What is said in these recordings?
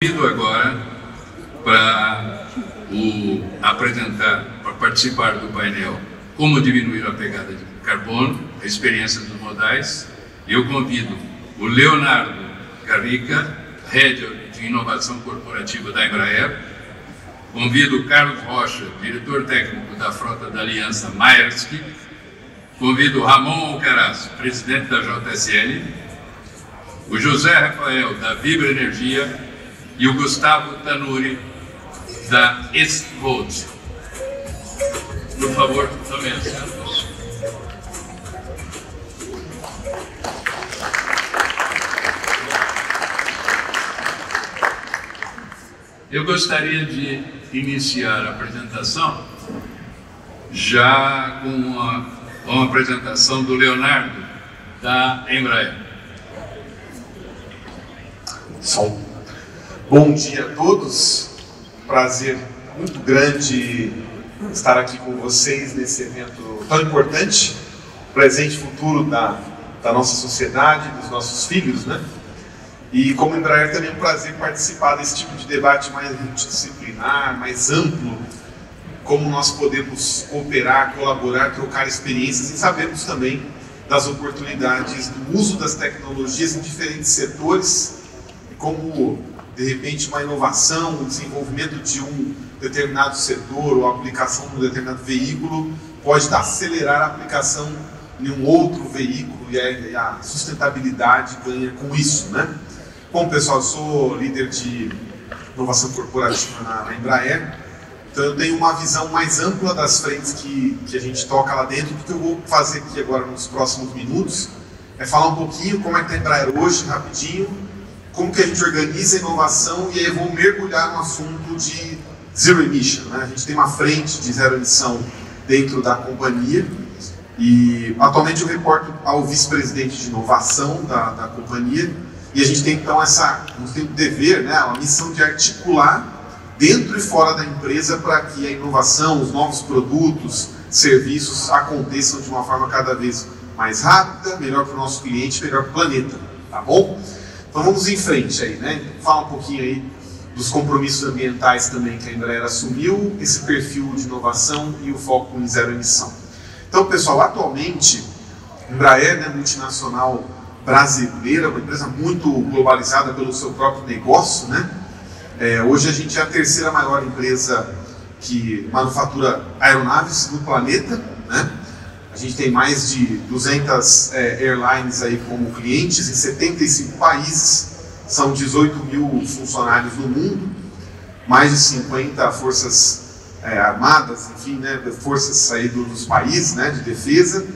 Convido agora para participar do painel Como Diminuir a Pegada de Carbono, a Experiência dos Modais. Eu convido o Leonardo Garrica, Head de Inovação Corporativa da Embraer. Convido o Carlos Rocha, diretor técnico da frota da Aliança Maersk. Convido o Ramon Alcaraz, presidente da JSL. O José Rafael, da Vibra Energia. E o Gustavo Tanuri, da Estvolt. Por favor, tomem assento. Eu gostaria de iniciar a apresentação já com uma apresentação do Leonardo, da Embraer. Bom dia a todos, prazer muito grande estar aqui com vocês nesse evento tão importante, presente e futuro da nossa sociedade, dos nossos filhos, né? E como Embraer também é um prazer participar desse tipo de debate mais multidisciplinar, mais amplo, como nós podemos cooperar, colaborar, trocar experiências e sabemos também das oportunidades do uso das tecnologias em diferentes setores, como de repente uma inovação, o desenvolvimento de um determinado setor ou a aplicação de um determinado veículo pode acelerar a aplicação em um outro veículo e a sustentabilidade ganha com isso, né? Bom, pessoal, eu sou líder de inovação corporativa na Embraer, então eu tenho uma visão mais ampla das frentes que a gente toca lá dentro. O que eu vou fazer aqui agora nos próximos minutos é falar um pouquinho como é que está a Embraer hoje, rapidinho, como que a gente organiza a inovação, e aí eu vou mergulhar no assunto de Zero Emission, né? A gente tem uma frente de zero emissão dentro da companhia e atualmente eu reporto ao vice-presidente de inovação da companhia, e a gente tem então o dever, né, a missão de articular dentro e fora da empresa para que a inovação, os novos produtos, serviços aconteçam de uma forma cada vez mais rápida, melhor para o nosso cliente, melhor para o planeta, tá bom? Então vamos em frente aí, né? Fala um pouquinho aí dos compromissos ambientais também que a Embraer assumiu, esse perfil de inovação e o foco em zero emissão. Então, pessoal, atualmente, a Embraer, né, multinacional brasileira, uma empresa muito globalizada pelo seu próprio negócio, né? Hoje a gente é a terceira maior empresa que manufatura aeronaves no planeta, né? A gente tem mais de 200 airlines aí como clientes em 75 países, são 18 mil funcionários no mundo, mais de 50 forças armadas, enfim, né, forças aí dos países, né, de defesa.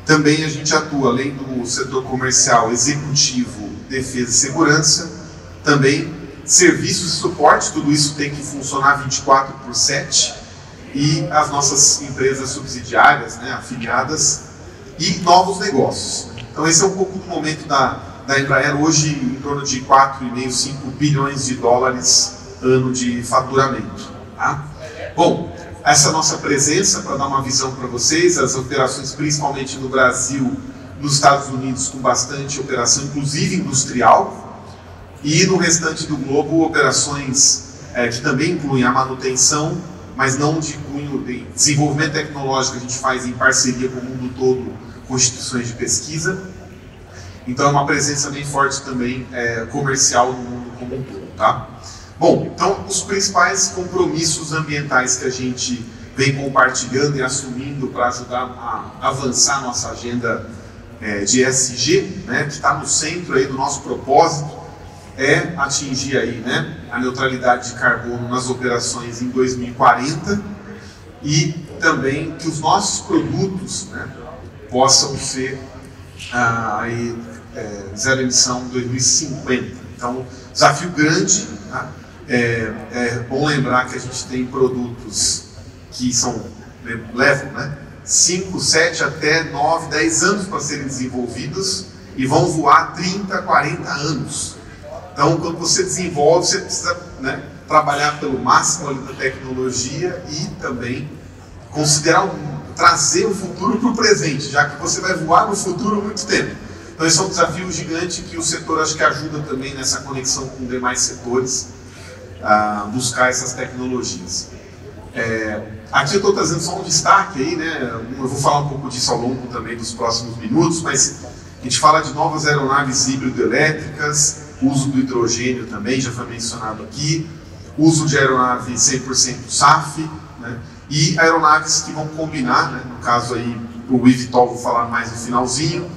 Também a gente atua, além do setor comercial, executivo, defesa e segurança, também serviços e suporte, tudo isso tem que funcionar 24/7. E as nossas empresas subsidiárias, né, afiliadas, e novos negócios. Então esse é um pouco do momento da Embraer, hoje em torno de 4,5, 5 bilhões de dólares ano de faturamento. Tá? Bom, essa nossa presença, para dar uma visão para vocês, as operações principalmente no Brasil, nos Estados Unidos, com bastante operação, inclusive industrial, e no restante do globo, operações que também incluem a manutenção, mas não de cunho de desenvolvimento tecnológico, a gente faz em parceria com o mundo todo, com instituições de pesquisa. Então é uma presença bem forte também comercial no mundo como um todo, tá? Bom, então os principais compromissos ambientais que a gente vem compartilhando e assumindo para ajudar a avançar nossa agenda de ESG, né, que está no centro aí do nosso propósito, é atingir aí, né, a neutralidade de carbono nas operações em 2040 e também que os nossos produtos, né, possam ser zero emissão em 2050. Então, desafio grande, tá? É bom lembrar que a gente tem produtos que levam, né, 5, 7 até 9, 10 anos para serem desenvolvidos e vão voar 30, 40 anos. Então, quando você desenvolve, você precisa, né, trabalhar pelo máximo ali da tecnologia e também considerar trazer o futuro para o presente, já que você vai voar no futuro muito tempo. Então esse é um desafio gigante que o setor acho que ajuda também nessa conexão com demais setores buscar essas tecnologias. Aqui eu estou trazendo só um destaque aí, né? Eu vou falar um pouco disso ao longo também dos próximos minutos, mas a gente fala de novas aeronaves híbrido-elétricas, uso do hidrogênio também, já foi mencionado aqui, uso de aeronave 100% SAF, né? E aeronaves que vão combinar, né? No caso aí, o eVTOL vou falar mais no finalzinho.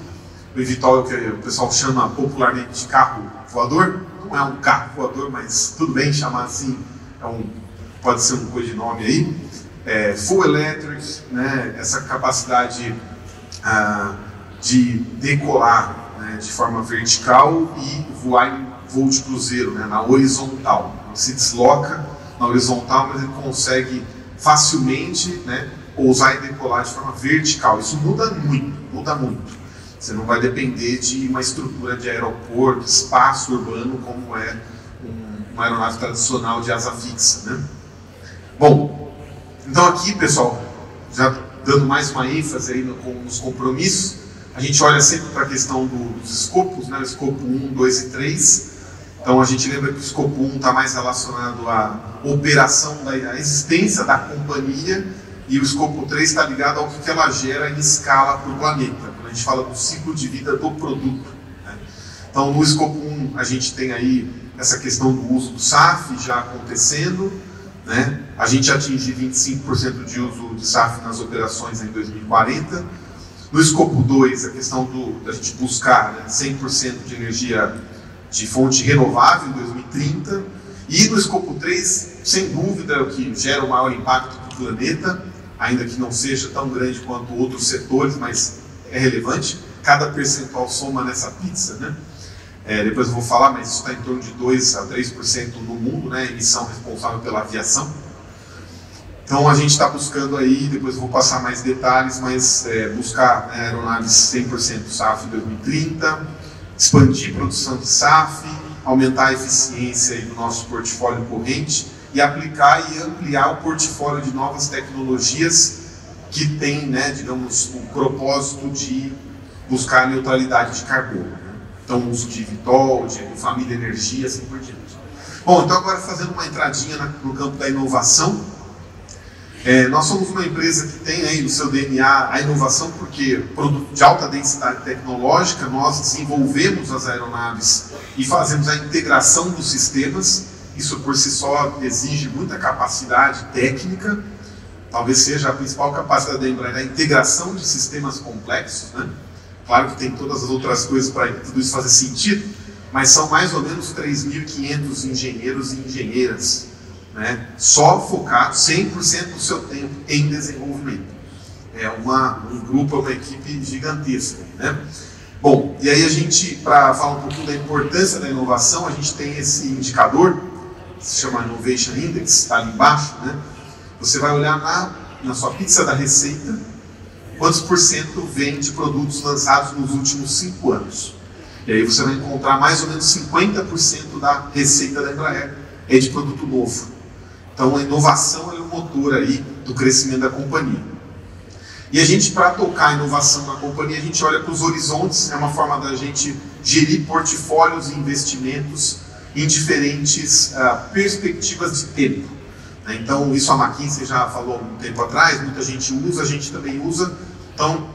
O eVTOL é o que o pessoal chama popularmente de carro voador. Não é um carro voador, mas tudo bem chamar assim, pode ser um codinome aí. Full electric, né? Essa capacidade de decolar, né? De forma vertical e voar em voo de cruzeiro, né? Na horizontal. Ele se desloca na horizontal, mas ele consegue facilmente, né? Pousar e decolar de forma vertical. Isso muda muito, muda muito. Você não vai depender de uma estrutura de aeroporto, espaço urbano, como é uma aeronave tradicional de asa fixa, né? Bom, então aqui, pessoal, já dando mais uma ênfase aí nos compromissos, a gente olha sempre para a questão dos escopos, né? O escopo 1, 2 e 3. Então a gente lembra que o escopo 1 está mais relacionado à operação, à existência da companhia, e o escopo 3 está ligado ao que ela gera em escala para o planeta, quando a gente fala do ciclo de vida do produto, né? Então no escopo 1 a gente tem aí essa questão do uso do SAF já acontecendo, né? A gente atingir 25% de uso de SAF nas operações em 2040. No escopo 2, a questão da gente buscar, né, 100% de energia de fonte renovável em 2030. E no escopo 3, sem dúvida, é o que gera o maior impacto para o planeta, ainda que não seja tão grande quanto outros setores, mas é relevante. Cada percentual soma nessa pizza, né? Depois eu vou falar, mas isso está em torno de 2 a 3% no mundo, né? Emissão responsável pela aviação. Então a gente está buscando aí, depois eu vou passar mais detalhes, mas buscar, né, aeronaves 100% SAF em 2030, expandir a produção de SAF, aumentar a eficiência aí do nosso portfólio corrente e aplicar e ampliar o portfólio de novas tecnologias que tem, né, digamos, o propósito de buscar a neutralidade de carbono, né? Então o uso de eVTOL, de família energia, assim por diante. Bom, então agora fazendo uma entradinha no campo da inovação. Nós somos uma empresa que tem aí no seu DNA a inovação, porque produto de alta densidade tecnológica, nós desenvolvemos as aeronaves e fazemos a integração dos sistemas. Isso por si só exige muita capacidade técnica, talvez seja a principal capacidade da Embraer, a integração de sistemas complexos, né? Claro que tem todas as outras coisas para tudo isso fazer sentido, mas são mais ou menos 3.500 engenheiros e engenheiras, né? Só focado 100% do seu tempo em desenvolvimento. É um grupo, uma equipe gigantesca, né? Bom, e aí a gente, para falar um pouquinho da importância da inovação, a gente tem esse indicador, que se chama Innovation Index, está ali embaixo, né? Você vai olhar na sua pizza da receita, quantos por cento vem de produtos lançados nos últimos 5 anos. E aí você vai encontrar mais ou menos 50% da receita da Embraer é de produto novo. Então a inovação é o motor aí do crescimento da companhia. E a gente, para tocar a inovação na companhia, a gente olha para os horizontes, é uma forma da gente gerir portfólios e investimentos em diferentes perspectivas de tempo. Então isso a McKinsey já falou há um tempo atrás, muita gente usa, a gente também usa. Então,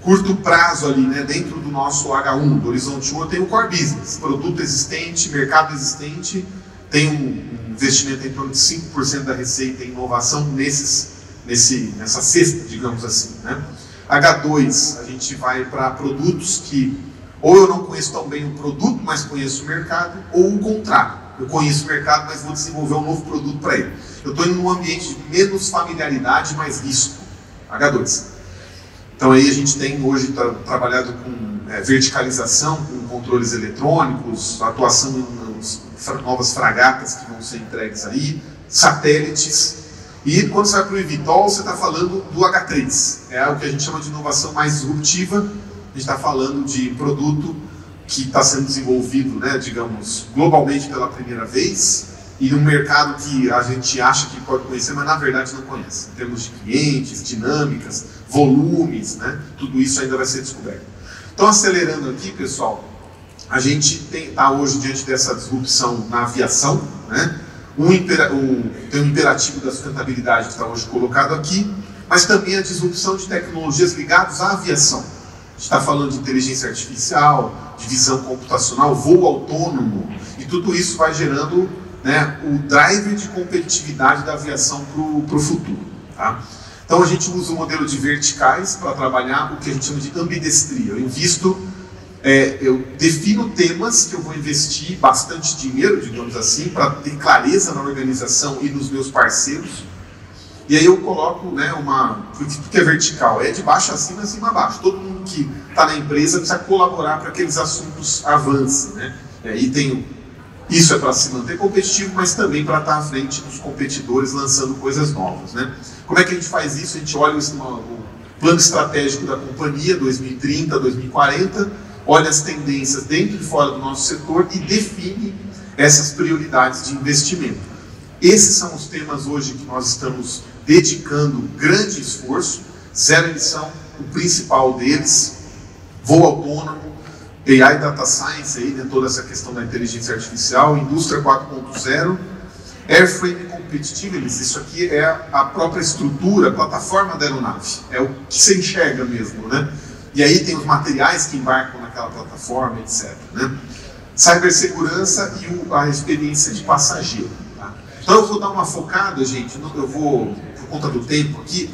curto prazo ali, né, dentro do nosso H1, do Horizonte 1, eu tenho o core business, produto existente, mercado existente, tem um investimento em torno de 5% da receita em inovação nessa cesta, digamos assim, né? H2, a gente vai para produtos que ou eu não conheço tão bem o produto, mas conheço o mercado, ou o contrário, eu conheço o mercado, mas vou desenvolver um novo produto para ele. Eu estou em um ambiente de menos familiaridade, mais risco. H2. Então aí a gente tem hoje trabalhado com verticalização, com controles eletrônicos, atuação em novas fragatas que vão ser entregues aí, satélites. E quando você vai para o eVTOL, você está falando do H3. É o que a gente chama de inovação mais disruptiva. A gente está falando de produto que está sendo desenvolvido, né, digamos, globalmente pela primeira vez, e num mercado que a gente acha que pode conhecer, mas na verdade não conhece. Em termos de clientes, dinâmicas, volumes, né, tudo isso ainda vai ser descoberto. Então, acelerando aqui, pessoal, a gente está hoje diante dessa disrupção na aviação, né? Tem um imperativo da sustentabilidade que está hoje colocado aqui, mas também a disrupção de tecnologias ligadas à aviação. A gente está falando de inteligência artificial, de visão computacional, voo autônomo, e tudo isso vai gerando, né, o driver de competitividade da aviação para o futuro. Tá? Então a gente usa o modelo de verticais para trabalhar o que a gente chama de ambidestria. Eu defino temas que eu vou investir bastante dinheiro, digamos assim, para ter clareza na organização e nos meus parceiros. E aí eu coloco, né, o que é vertical? É de baixo acima, acima abaixo. Todo mundo que está na empresa precisa colaborar para que aqueles assuntos avancem, né? E aí isso é para se manter competitivo, mas também para estar à frente dos competidores lançando coisas novas, né? Como é que a gente faz isso? A gente olha o plano estratégico da companhia, 2030, 2040, olha as tendências dentro e fora do nosso setor e define essas prioridades de investimento. Esses são os temas hoje que nós estamos dedicando grande esforço. Zero emissão, o principal deles, voo autônomo, AI Data Science, aí, né, toda essa questão da inteligência artificial, indústria 4.0, Airframe Competitiveness, isso aqui é a própria estrutura, a plataforma da aeronave, é o que você enxerga mesmo, né? E aí tem os materiais que embarcam naquela plataforma, etc. Né? Cibersegurança e a experiência de passageiro. Tá? Então eu vou dar uma focada, gente, eu vou, por conta do tempo aqui,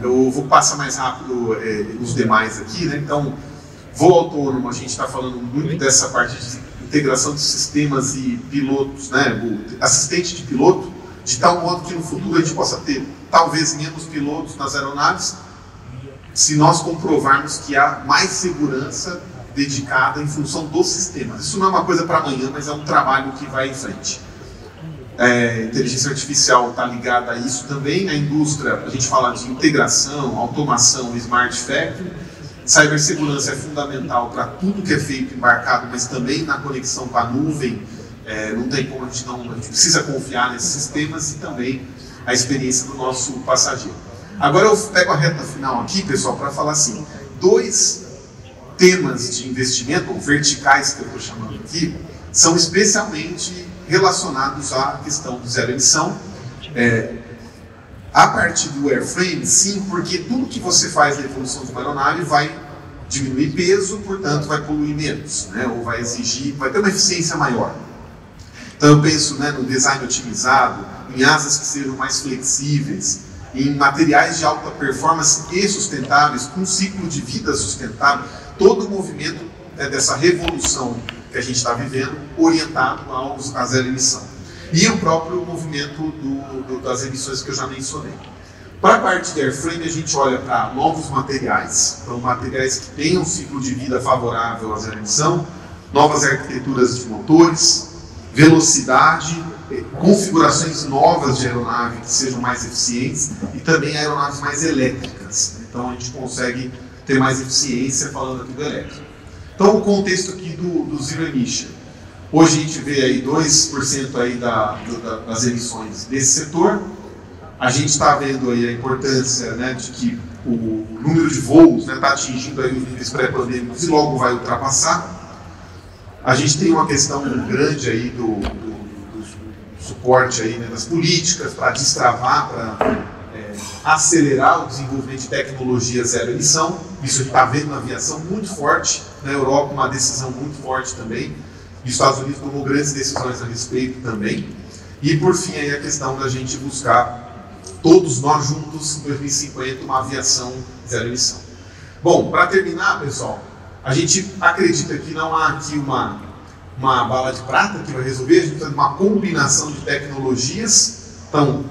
eu vou passar mais rápido os demais aqui, né? Então, voo autônomo, a gente está falando muito dessa parte de integração de sistemas e pilotos, né? O assistente de piloto, de tal modo que no futuro a gente possa ter talvez menos pilotos nas aeronaves, se nós comprovarmos que há mais segurança dedicada em função dos sistemas. Isso não é uma coisa para amanhã, mas é um trabalho que vai em frente. Inteligência artificial está ligada a isso também. A indústria, a gente fala de integração, automação, smart factory. Cibersegurança é fundamental para tudo que é feito embarcado, mas também na conexão com a nuvem. Não tem como a gente precisa confiar nesses sistemas, e também a experiência do nosso passageiro. Agora eu pego a reta final aqui, pessoal, para falar assim, 2 temas de investimento, ou verticais que eu estou chamando aqui, são especialmente relacionados à questão do zero emissão. A parte do airframe, sim, porque tudo que você faz na evolução de uma aeronave vai diminuir peso, portanto vai poluir menos, né? Ou vai ter uma eficiência maior. Então eu penso, né, no design otimizado, em asas que sejam mais flexíveis, em materiais de alta performance e sustentáveis, com um ciclo de vida sustentável, todo o movimento dessa revolução que a gente está vivendo, orientado à zero emissão. E o próprio movimento das emissões que eu já mencionei. Para a parte de airframe, a gente olha para novos materiais, então materiais que tenham um ciclo de vida favorável à zero emissão, novas arquiteturas de motores, velocidade, configurações novas de aeronave que sejam mais eficientes, e também aeronaves mais elétricas. Então a gente consegue ter mais eficiência falando aqui do elétrico. Então o contexto aqui do Zero Emission. Hoje a gente vê aí 2% aí das emissões desse setor. A gente está vendo aí a importância, né, de que o número de voos está atingindo aí os níveis pré-pandêmicos e logo vai ultrapassar. A gente tem uma questão grande aí do suporte aí, né, das políticas para destravar, para acelerar o desenvolvimento de tecnologia zero emissão. Isso a gente está vendo na aviação muito forte, na Europa uma decisão muito forte também. E os Estados Unidos tomou grandes decisões a respeito também. E por fim aí a questão da gente buscar, todos nós juntos, em 2050, uma aviação zero emissão. Bom, para terminar, pessoal, a gente acredita que não há aqui uma bala de prata que vai resolver, a gente precisa de uma combinação de tecnologias. Então,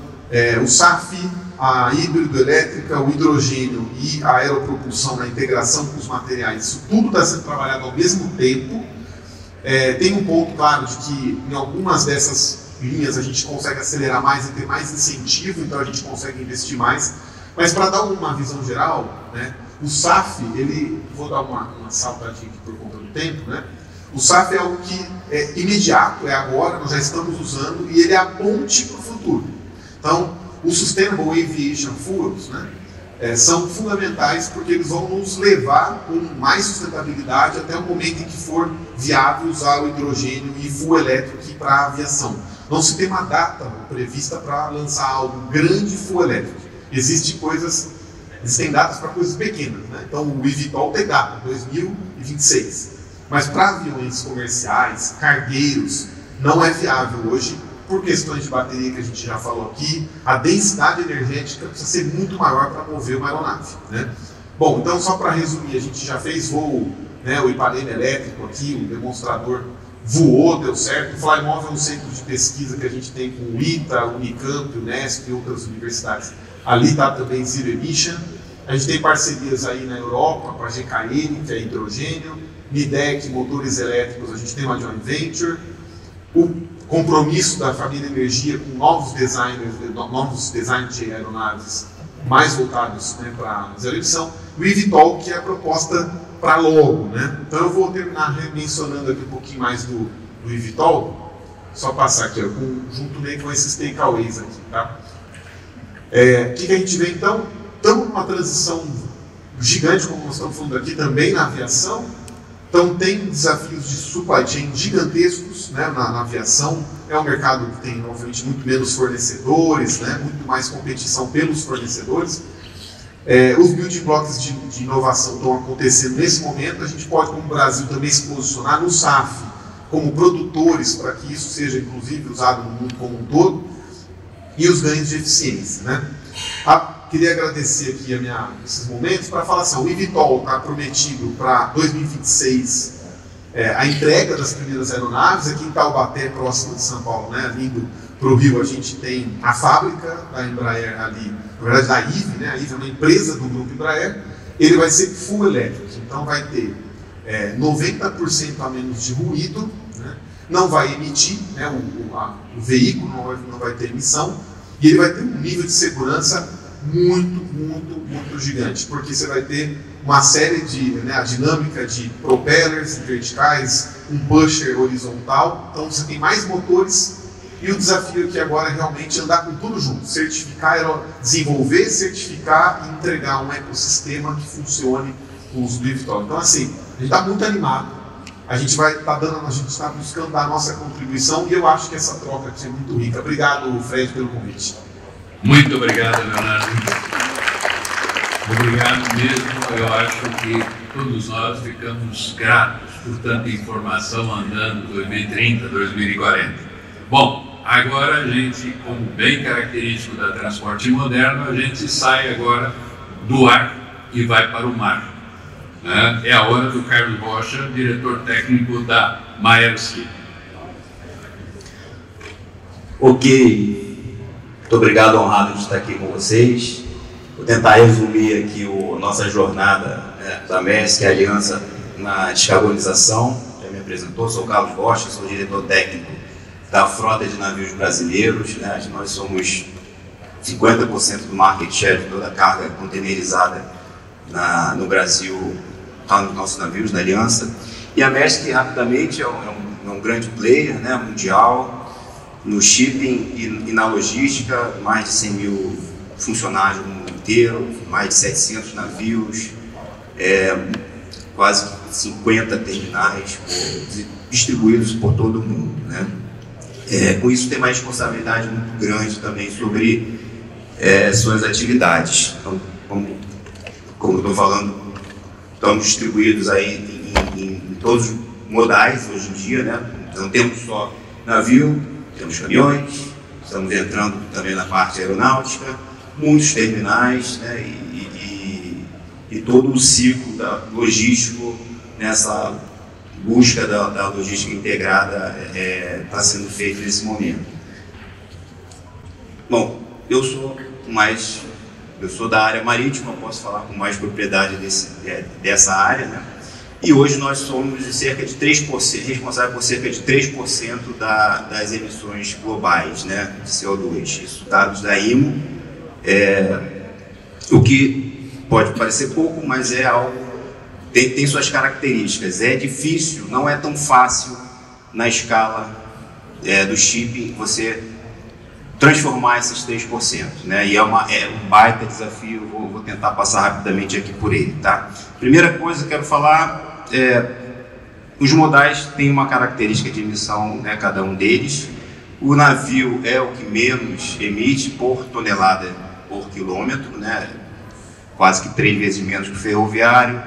o SAF, a híbrido-elétrica, o hidrogênio e a aeropropulsão na integração com os materiais, isso tudo está sendo trabalhado ao mesmo tempo. Tem um ponto claro de que em algumas dessas linhas a gente consegue acelerar mais e ter mais incentivo, então a gente consegue investir mais. Mas para dar uma visão geral, né, o SAF, vou dar uma saltadinha aqui por conta do tempo, né? O SAF é algo que é imediato, é agora, nós já estamos usando, e ele é a ponte para o futuro. Então, o Sustainable Aviation Fuels, né, são fundamentais, porque eles vão nos levar com mais sustentabilidade até o momento em que for viável usar o hidrogênio e fuel elétrico para a aviação. Não se tem uma data prevista para lançar algo grande fuel elétrico. Existem datas para coisas pequenas, né? Então o eVTOL tem data, 2026. Mas para aviões comerciais, cargueiros, não é viável hoje, por questões de bateria que a gente já falou aqui. A densidade energética precisa ser muito maior para mover uma aeronave, né? Bom, então só para resumir, a gente já fez voo, né, o Ipanema elétrico aqui, o demonstrador voou, deu certo. O Flymove é um centro de pesquisa que a gente tem com o ITA, o Unicamp, o Unesp e outras universidades. Ali está também Zero Emission. A gente tem parcerias aí na Europa com a GKN, que é hidrogênio, Nidec, motores elétricos, a gente tem uma joint venture. O compromisso da família Energia com novos designs de aeronaves mais voltados, né, para zero emissão. O eVTOL, que é a proposta para logo, né? Então eu vou terminar mencionando aqui um pouquinho mais do eVTOL, só passar aqui, ó, junto com esses takeaways aqui, tá? O que a gente vê então? Estamos numa transição gigante, como nós estamos falando aqui, também na aviação. Então tem desafios de supply chain gigantescos, né, na aviação. É um mercado que tem, obviamente, muito menos fornecedores, né, muito mais competição pelos fornecedores. Os building blocks de inovação estão acontecendo nesse momento. A gente pode, como Brasil, também se posicionar no SAF como produtores para que isso seja, inclusive, usado no mundo como um todo. E os ganhos de eficiência, né? Queria agradecer aqui esses momentos para falar assim, o eVTOL está prometido para 2026 a entrega das primeiras aeronaves. Aqui em Taubaté, próximo de São Paulo, né, vindo para o Rio, a gente tem a fábrica da Embraer ali, na verdade da IVE, né? A IVE é uma empresa do grupo Embraer. Ele vai ser full elétrico, então vai ter 90% a menos de ruído, né? Não vai emitir, né, o veículo não vai ter emissão, e ele vai ter um nível de segurança muito gigante, porque você vai ter uma série de, né, a dinâmica de propellers verticais, um pusher horizontal, então você tem mais motores, e o desafio aqui agora é realmente andar com tudo junto, desenvolver, certificar e entregar um ecossistema que funcione com o uso do eVTOL. Então assim, a gente está muito animado, a gente está buscando dar a nossa contribuição, e eu acho que essa troca aqui é muito rica. Obrigado, Fred, pelo convite. Muito obrigado, Leonardo. Obrigado mesmo. Eu acho que todos nós ficamos gratos por tanta informação andando 2030, 2040. Bom, agora a gente, como bem característico da transporte moderno, a gente sai agora do ar e vai para o mar. É a hora do Carlos Rocha, diretor técnico da Maersk. Ok. Muito obrigado, honrado de estar aqui com vocês. Vou tentar resumir aqui a nossa jornada, né, da Maersk, a aliança na descarbonização. Já me apresentou, sou o Carlos Rocha, sou diretor técnico da frota de navios brasileiros, né? Nós somos 50% do market share de toda a carga containerizada no Brasil, está nos nossos navios, na aliança. E a Maersk, rapidamente, é um grande player, né, mundial, no shipping e na logística, mais de 100 mil funcionários no mundo inteiro, mais de 700 navios, quase 50 terminais distribuídos por todo o mundo, né? Com isso tem uma responsabilidade muito grande também sobre suas atividades. Então, como eu estou falando, estamos distribuídos aí em todos os modais hoje em dia, né? Não temos só navio, temos caminhões, estamos entrando também na parte aeronáutica, muitos terminais, né, e todo o ciclo logístico nessa busca da logística integrada está sendo feito nesse momento. Bom, eu sou da área marítima, posso falar com mais propriedade dessa área, né? E hoje nós somos de cerca de 3%, responsável por cerca de 3% das emissões globais, né, de CO2. Isso dados da IMO, o que pode parecer pouco, mas é algo, tem suas características. É difícil, não é tão fácil na escala do shipping você transformar esses 3%, né? E é um baita desafio, vou tentar passar rapidamente aqui por ele, tá? Primeira coisa que eu quero falar os modais têm uma característica de emissão, né, cada um deles. O navio é o que menos emite por tonelada por quilômetro, né? Quase que 3 vezes menos que o ferroviário,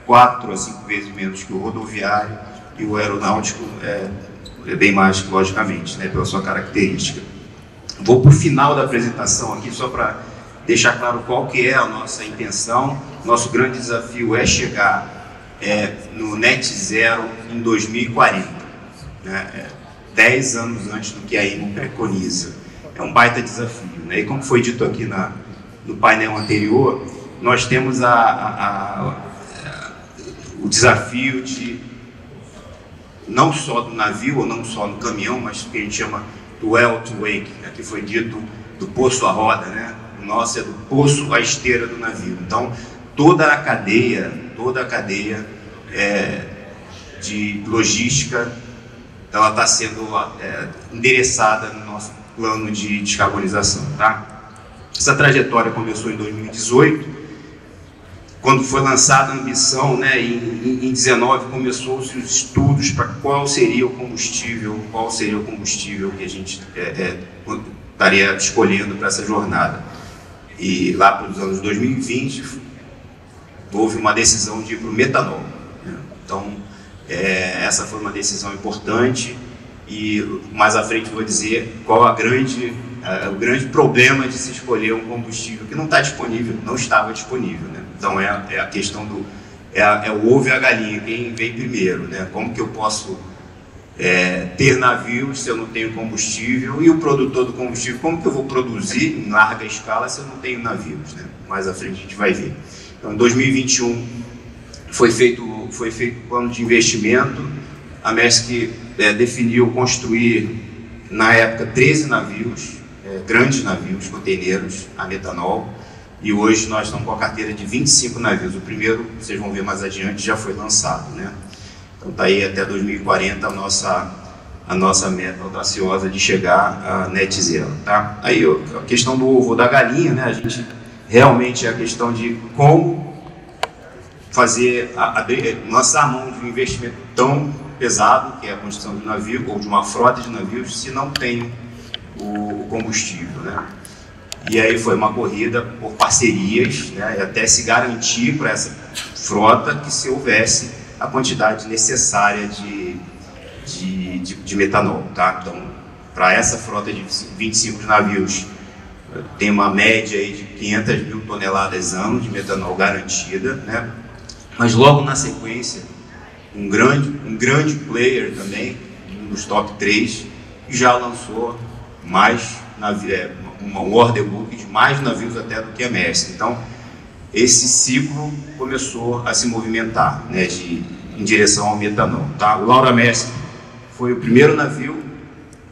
4 a 5 vezes menos que o rodoviário, e o aeronáutico é bem mais, logicamente, né, pela sua característica. Vou para o final da apresentação aqui, só para deixar claro qual que é a nossa intenção. Nosso grande desafio é chegar no net zero em 2040, né? 10 anos antes do que a IMO preconiza. É um baita desafio, né? E como foi dito aqui no painel anterior, nós temos o desafio de, não só do navio ou não só no caminhão, mas o que a gente chama do well to wake, né? Que foi dito do poço à roda, né? O nosso é do poço à esteira do navio. Então, toda a cadeia de logística, ela está sendo endereçada no nosso plano de descarbonização, tá? Essa trajetória começou em 2018, quando foi lançada a ambição, né? Em 2019 começou-se os estudos para qual seria o combustível que a gente estaria escolhendo para essa jornada. E lá pelos anos 2020 houve uma decisão de ir para o metanol, né? Então essa foi uma decisão importante, e mais à frente vou dizer qual o grande problema de se escolher um combustível que não está disponível, não estava disponível, né? Então é a questão do o ovo e a galinha, quem vem primeiro, né? Como que eu posso ter navios se eu não tenho combustível, e o produtor do combustível, como que eu vou produzir em larga escala se eu não tenho navios, né? Mais à frente a gente vai ver. Então, em 2021 foi feito o plano de investimento. A Maersk definiu construir, na época, 13 navios, grandes navios, containeiros a metanol, e hoje nós estamos com a carteira de 25 navios. O primeiro, vocês vão ver mais adiante, já foi lançado, né? Então está aí até 2040 a nossa meta audaciosa de chegar a net zero, tá? Aí a questão do ovo ou da galinha, né? A gente realmente é a questão de como fazer, lançar a mão de um investimento tão pesado, que é a construção de um navio ou de uma frota de navios, se não tem o combustível, né? E aí foi uma corrida por parcerias, né? E até se garantir para essa frota que se houvesse a quantidade necessária de metanol, tá? Então, para essa frota de 25 navios, tem uma média aí de 500 mil toneladas ano de metanol garantida, né? Mas logo na sequência, um grande player também, um dos top 3, já lançou mais um order book de mais navios até do que a Maersk. Então, esse ciclo começou a se movimentar, né, em direção ao metanol, tá? O Laura Maersk foi o primeiro navio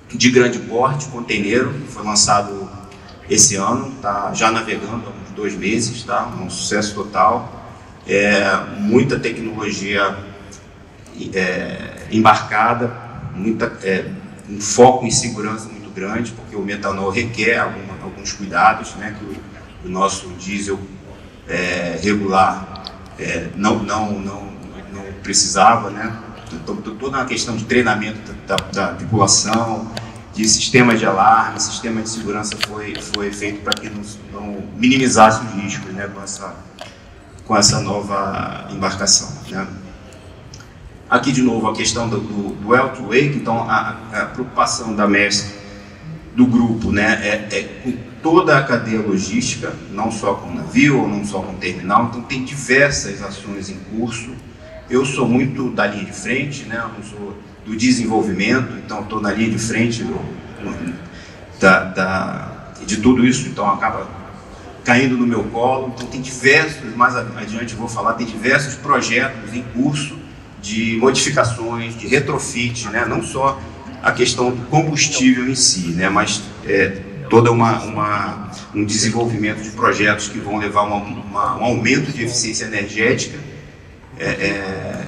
de grande porte, containeiro, foi lançado esse ano, tá já navegando há uns 2 meses, tá? Um sucesso total. Muita tecnologia embarcada, um foco em segurança muito grande, porque o metanol requer alguns cuidados, né, que o nosso diesel regular não precisava, né? Então, toda uma questão de treinamento da tripulação, de sistema de alarme, sistema de segurança foi feito para que não minimizasse os riscos, né, com essa nova embarcação, né? Aqui de novo a questão do well to wake. Então a preocupação da Maersk, do grupo, né, com toda a cadeia logística, não só com o navio ou não só com o terminal. Então tem diversas ações em curso. Eu sou muito da linha de frente, né? Eu sou do desenvolvimento, então estou na linha de frente de tudo isso, então acaba caindo no meu colo. Então tem diversos, mais adiante eu vou falar, tem diversos projetos em curso de modificações, de retrofit, né? Não só a questão do combustível em si, né? Mas todo um desenvolvimento de projetos que vão levar um aumento de eficiência energética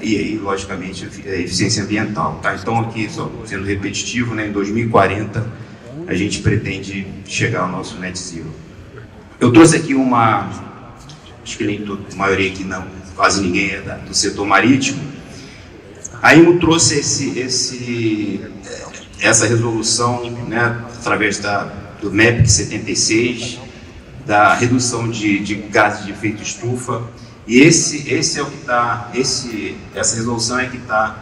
e aí, logicamente, eficiência ambiental, tá? Então aqui, só sendo repetitivo, né? Em 2040 a gente pretende chegar ao nosso net zero. Eu trouxe aqui acho que nem a maioria aqui não, quase ninguém é do setor marítimo. A IMO trouxe essa resolução, né, através do MEPC 76, da redução de gases de efeito estufa, e esse é o que essa resolução é que está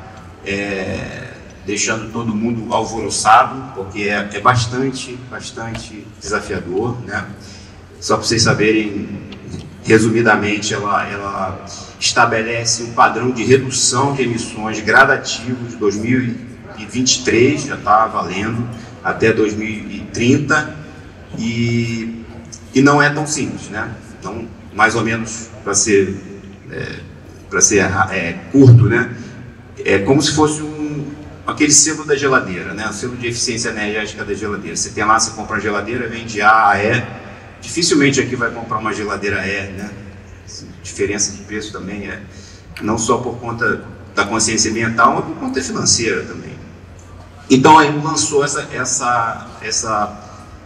deixando todo mundo alvoroçado, porque é bastante desafiador, né? Só para vocês saberem, resumidamente, ela estabelece um padrão de redução de emissões gradativo de 2023, já está valendo, até 2030, e não é tão simples, né? Então, mais ou menos, para ser curto, né? É como se fosse aquele selo da geladeira, né? O selo de eficiência energética da geladeira. Você tem lá, você compra a geladeira, vem de A a E. Dificilmente aqui vai comprar uma geladeira E, né? Diferença de preço também não só por conta da consciência ambiental, mas por conta financeira também. Então a IMO lançou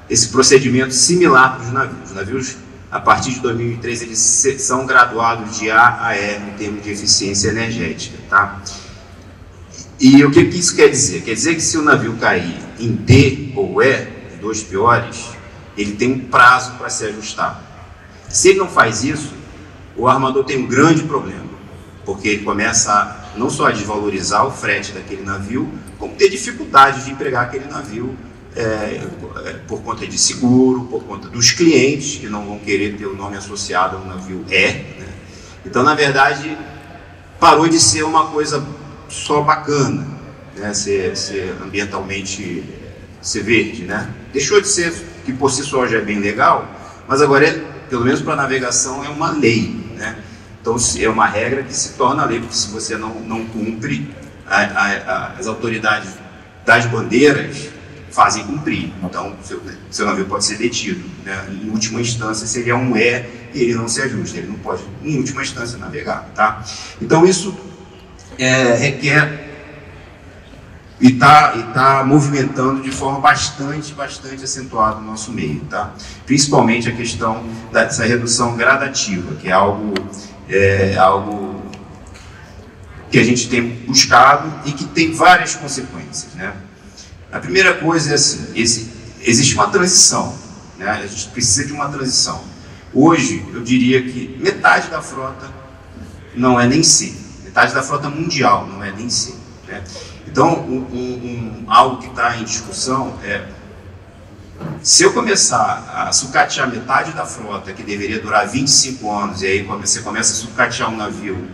esse procedimento similar para os navios. Os navios, a partir de 2003, eles são graduados de A a E em termos de eficiência energética, tá? E o que isso quer dizer? Quer dizer que se o navio cair em D ou E, dois piores, ele tem um prazo para se ajustar. Se ele não faz isso, o armador tem um grande problema, porque ele começa não só a desvalorizar o frete daquele navio, como ter dificuldade de empregar aquele navio por conta de seguro, por conta dos clientes que não vão querer ter o nome associado ao navio né? Então, na verdade, parou de ser uma coisa só bacana, né? Ser ambientalmente ser verde, né? Deixou de ser, que por si só já é bem legal, mas agora, pelo menos para navegação, é uma lei, né? Então é uma regra que se torna lei, porque se você não cumpre, as autoridades das bandeiras fazem cumprir. Então seu navio pode ser detido, né? Em última instância seria um E e ele não se ajusta, ele não pode, em última instância, navegar, tá? Então isso requer e está movimentando de forma bastante acentuada no nosso meio, tá? Principalmente a questão dessa redução gradativa, que é algo que a gente tem buscado e que tem várias consequências, né? A primeira coisa é assim, existe uma transição, né? A gente precisa de uma transição. Hoje, eu diria que metade da frota não é nem C, metade da frota mundial não é nem C, né? Então, algo que está em discussão se eu começar a sucatear metade da frota, que deveria durar 25 anos, e aí você começa a sucatear um navio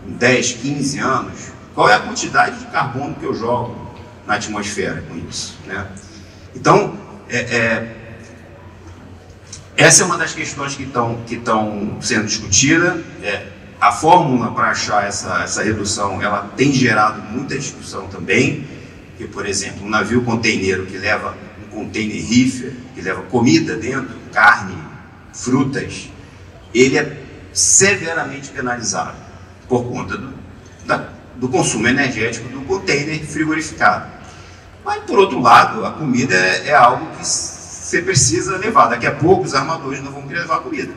em 10, 15 anos, qual é a quantidade de carbono que eu jogo na atmosfera com isso, né? Então, essa é uma das questões que estão sendo discutidas. A fórmula para achar essa redução, ela tem gerado muita discussão também, que, por exemplo, um navio containeiro que leva um container reefer, que leva comida dentro, carne, frutas, ele é severamente penalizado por conta do consumo energético do container frigorificado. Mas, por outro lado, a comida é algo que você precisa levar. Daqui a pouco os armadores não vão querer levar comida,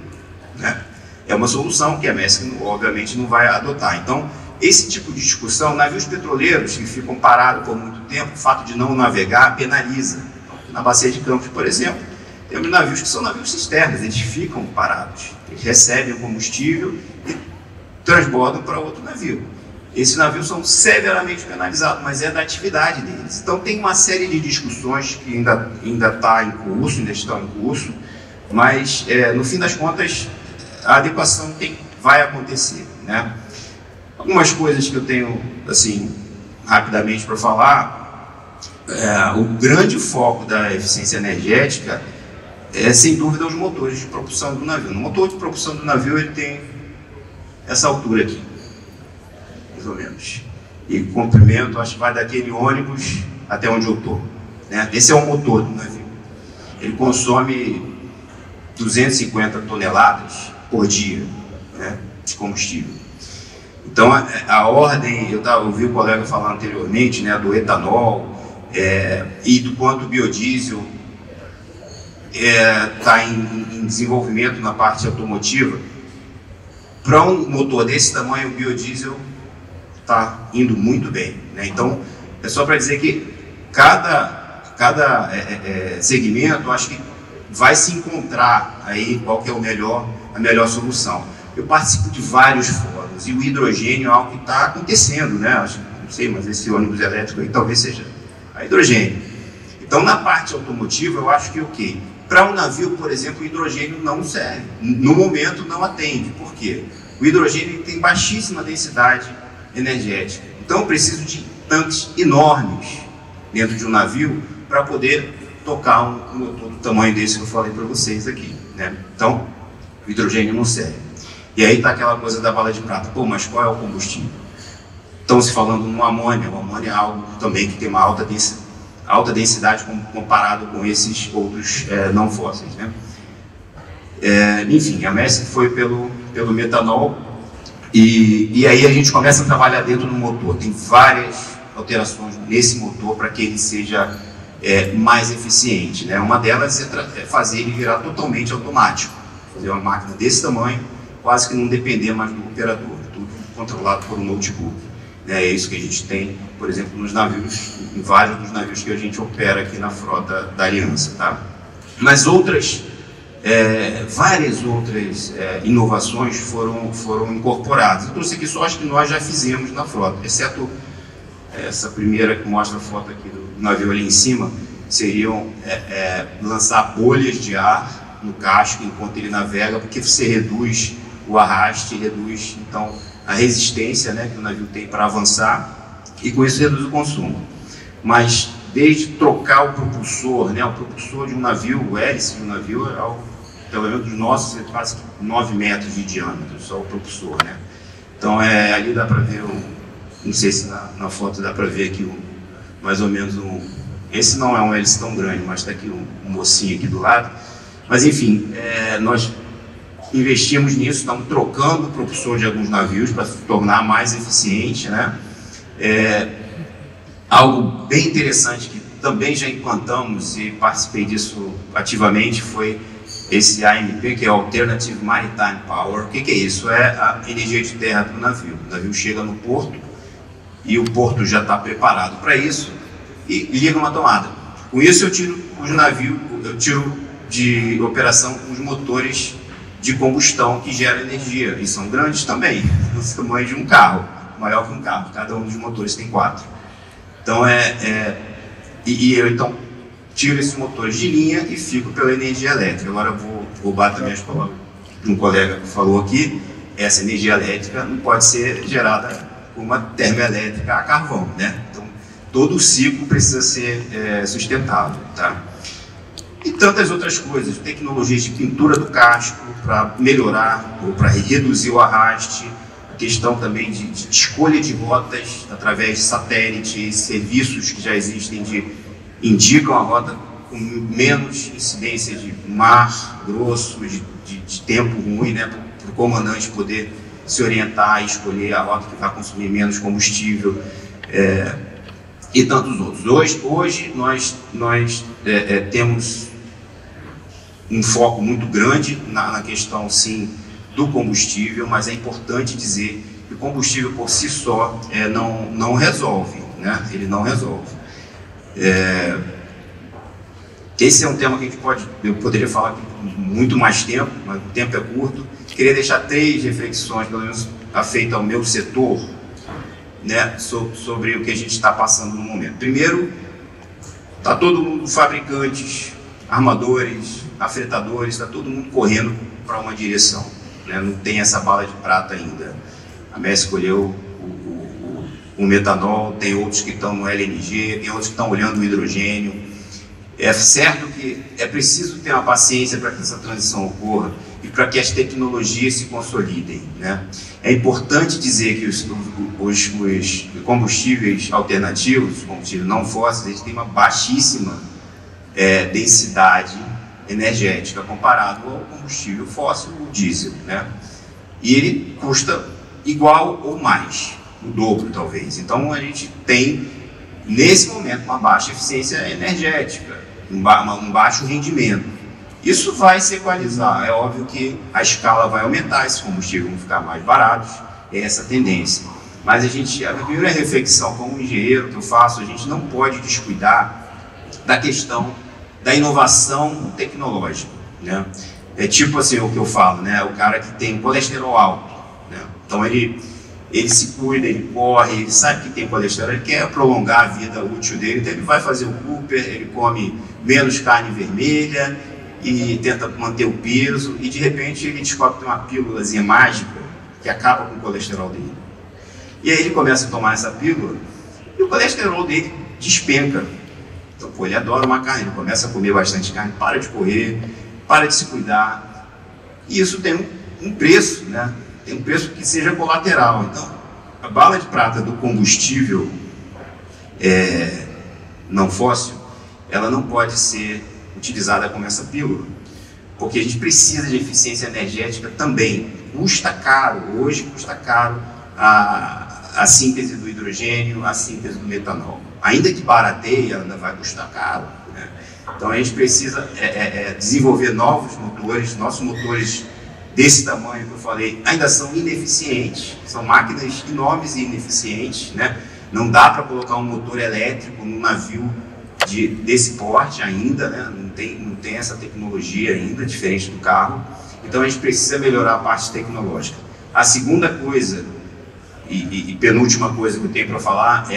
né? É uma solução que a Maersk, obviamente, não vai adotar. Então, esse tipo de discussão, navios petroleiros que ficam parados por muito tempo, o fato de não navegar penaliza. Então, na Bacia de Campos, por exemplo, temos navios que são navios cisternas, eles ficam parados. Eles recebem o combustível e transbordam para outro navio. Esses navios são severamente penalizados, mas é da atividade deles. Então, tem uma série de discussões que ainda está em curso, ainda estão em curso, mas, no fim das contas, a adequação vai acontecer, né? Algumas coisas que eu tenho, assim, rapidamente para falar, o grande foco da eficiência energética sem dúvida, os motores de propulsão do navio. No motor de propulsão do navio, ele tem essa altura aqui, mais ou menos. E o comprimento, acho que vai daquele ônibus até onde eu estou, né? Esse é o motor do navio. Ele consome 250 toneladas por dia, né, de combustível. Então, a ordem, eu ouvi o colega falar anteriormente, né, do etanol e do quanto o biodiesel está em desenvolvimento na parte automotiva. Para um motor desse tamanho, o biodiesel está indo muito bem, né? Então, é só para dizer que cada segmento, acho que vai se encontrar aí qual que é a melhor solução. Eu participo de vários fóruns e o hidrogênio é algo que está acontecendo, né? Acho, não sei, mas esse ônibus elétrico aí talvez seja a hidrogênio. Então, na parte automotiva, eu acho que ok. Para um navio, por exemplo, o hidrogênio não serve. No momento, não atende. Por quê? O hidrogênio tem baixíssima densidade energética. Então, eu preciso de tanques enormes dentro de um navio para poder tocar um motor do tamanho desse que eu falei para vocês aqui, né? Então, o hidrogênio não serve. E aí está aquela coisa da bala de prata. Pô, mas qual é o combustível? Estão se falando no amônia. O amônia é algo também que tem uma alta densidade comparado com esses outros não fósseis, né? Enfim, a Maersk foi pelo metanol e aí a gente começa a trabalhar dentro do motor. Tem várias alterações nesse motor para que ele seja mais eficiente, né? Uma delas é fazer ele virar totalmente automático, fazer uma máquina desse tamanho, quase que não depender mais do operador, tudo controlado por um notebook. É isso que a gente tem, por exemplo, nos navios, em vários dos navios que a gente opera aqui na frota da Aliança, tá? Mas várias outras inovações foram incorporadas. Eu trouxe aqui só as que nós já fizemos na frota, exceto essa primeira que mostra a foto aqui do navio ali em cima, seriam lançar bolhas de ar no casco enquanto ele navega, porque você reduz o arraste, reduz então a resistência, né, que o navio tem para avançar, e com isso reduz o consumo. Mas desde trocar o propulsor, né, o propulsor de um navio, o hélice de um navio é algo, pelo menos dos nossos, é quase 9 metros de diâmetro, só o propulsor, né? Então ali dá para ver, não sei se na foto dá para ver aqui mais ou menos esse não é um hélice tão grande, mas está aqui um mocinho aqui do lado. Mas enfim, nós investimos nisso, estamos trocando o propulsor de alguns navios para se tornar mais eficiente, né? Algo bem interessante que também já implantamos e participei disso ativamente foi esse AMP, que é Alternative Maritime Power. O que é isso? É a energia de terra do navio. O navio chega no porto e o porto já está preparado para isso e liga uma tomada. Com isso eu tiro de operação os motores de combustão que geram energia, e são grandes também, do tamanho de um carro, maior que um carro, cada um dos motores tem 4. Então eu então tiro esses motores de linha e fico pela energia elétrica. Agora eu vou roubar também as palavras de um colega que falou aqui. Essa energia elétrica não pode ser gerada com uma termoelétrica a carvão, né? Então todo o ciclo precisa ser sustentável, tá? E tantas outras coisas, tecnologias de pintura do casco para melhorar ou para reduzir o arraste, a questão também de escolha de rotas através de satélites, serviços que já existem indicam a rota com menos incidência de mar grosso, de tempo ruim, né, para o comandante poder se orientar e escolher a rota que vai consumir menos combustível, e tantos outros. Hoje nós temos um foco muito grande na questão, sim, do combustível, mas é importante dizer que o combustível por si só não resolve, né? Ele não resolve. Esse é um tema que eu poderia falar aqui por muito mais tempo, mas o tempo é curto. Queria deixar 3 reflexões, pelo menos afeitas ao meu setor, né, sobre o que a gente está passando no momento. Primeiro, está todo mundo, fabricantes, armadores, afretadores, está todo mundo correndo para uma direção, né? Não tem essa bala de prata ainda. A Maersk escolheu o metanol, tem outros que estão no LNG, tem outros que estão olhando o hidrogênio. É certo que é preciso ter uma paciência para que essa transição ocorra e para que as tecnologias se consolidem, né? É importante dizer que os combustíveis alternativos, os combustíveis não fósseis, eles têm uma baixíssima densidade energética comparado ao combustível fóssil, o diesel, né? E ele custa igual ou mais, o dobro talvez. Então a gente tem nesse momento uma baixa eficiência energética, um baixo rendimento. Isso vai se equalizar. É óbvio que a escala vai aumentar, esses combustíveis vão ficar mais baratos, é essa a tendência. Mas a primeira reflexão como engenheiro que eu faço, a gente não pode descuidar da questão da inovação tecnológica, né? É tipo assim o que eu falo, né? O cara que tem colesterol alto, né? Então ele se cuida, ele corre, ele sabe que tem colesterol, ele quer prolongar a vida útil dele, então ele vai fazer o Cooper, ele come menos carne vermelha e tenta manter o peso, e de repente ele descobre que tem uma pílulazinha mágica que acaba com o colesterol dele. E aí ele começa a tomar essa pílula e o colesterol dele despenca. Então, pô, ele adora uma carne, ele começa a comer bastante carne, para de correr, para de se cuidar. E isso tem um preço, né? Tem um preço que seja colateral. Então, a bala de prata do combustível não fóssil, ela não pode ser utilizada como essa pílula, porque a gente precisa de eficiência energética também. Custa caro, hoje custa caro a síntese do hidrogênio, a síntese do metanol. Ainda que barateie, ainda vai custar caro, né? Então a gente precisa desenvolver novos motores. Nossos motores desse tamanho que eu falei ainda são ineficientes, são máquinas enormes e ineficientes, né? Não dá para colocar um motor elétrico num navio desse porte ainda, né? Não tem essa tecnologia ainda, diferente do carro. Então a gente precisa melhorar a parte tecnológica. A segunda coisa, e penúltima coisa que eu tenho para falar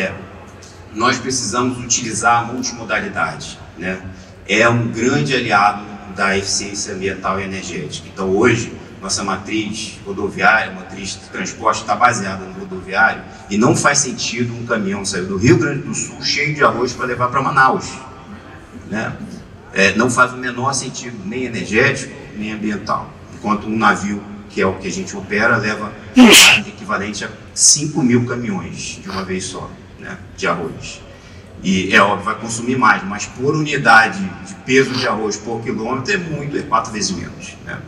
nós precisamos utilizar a multimodalidade, né? É um grande aliado da eficiência ambiental e energética. Então hoje, nossa matriz rodoviária, matriz de transporte está baseada no rodoviário, e não faz sentido um caminhão sair do Rio Grande do Sul cheio de arroz para levar para Manaus, né? Não faz o menor sentido, nem energético, nem ambiental. Enquanto um navio, que é o que a gente opera, leva equivalente a 5.000 caminhões de uma vez só, né, de arroz. E é óbvio, vai consumir mais, mas por unidade de peso de arroz por quilômetro é 4 vezes menos, né?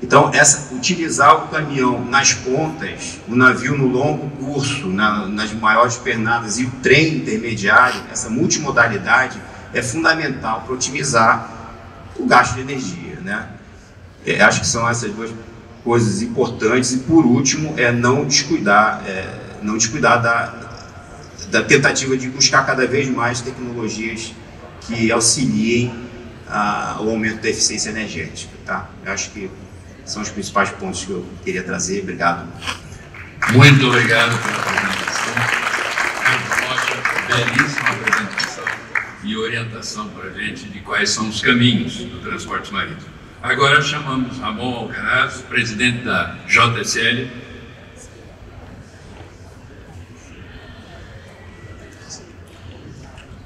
Então, utilizar o caminhão nas pontas, o navio no longo curso, nas maiores pernadas, e o trem intermediário, essa multimodalidade é fundamental para otimizar o gasto de energia, né? Acho que são essas duas coisas importantes. E por último, não descuidar da tentativa de buscar cada vez mais tecnologias que auxiliem o aumento da eficiência energética, tá? Eu acho que são os principais pontos que eu queria trazer. Obrigado. Muito obrigado pela apresentação. Belíssima apresentação e orientação para a gente de quais são os caminhos do transporte marítimo. Agora chamamos Ramon Alcaraz, presidente da JSL.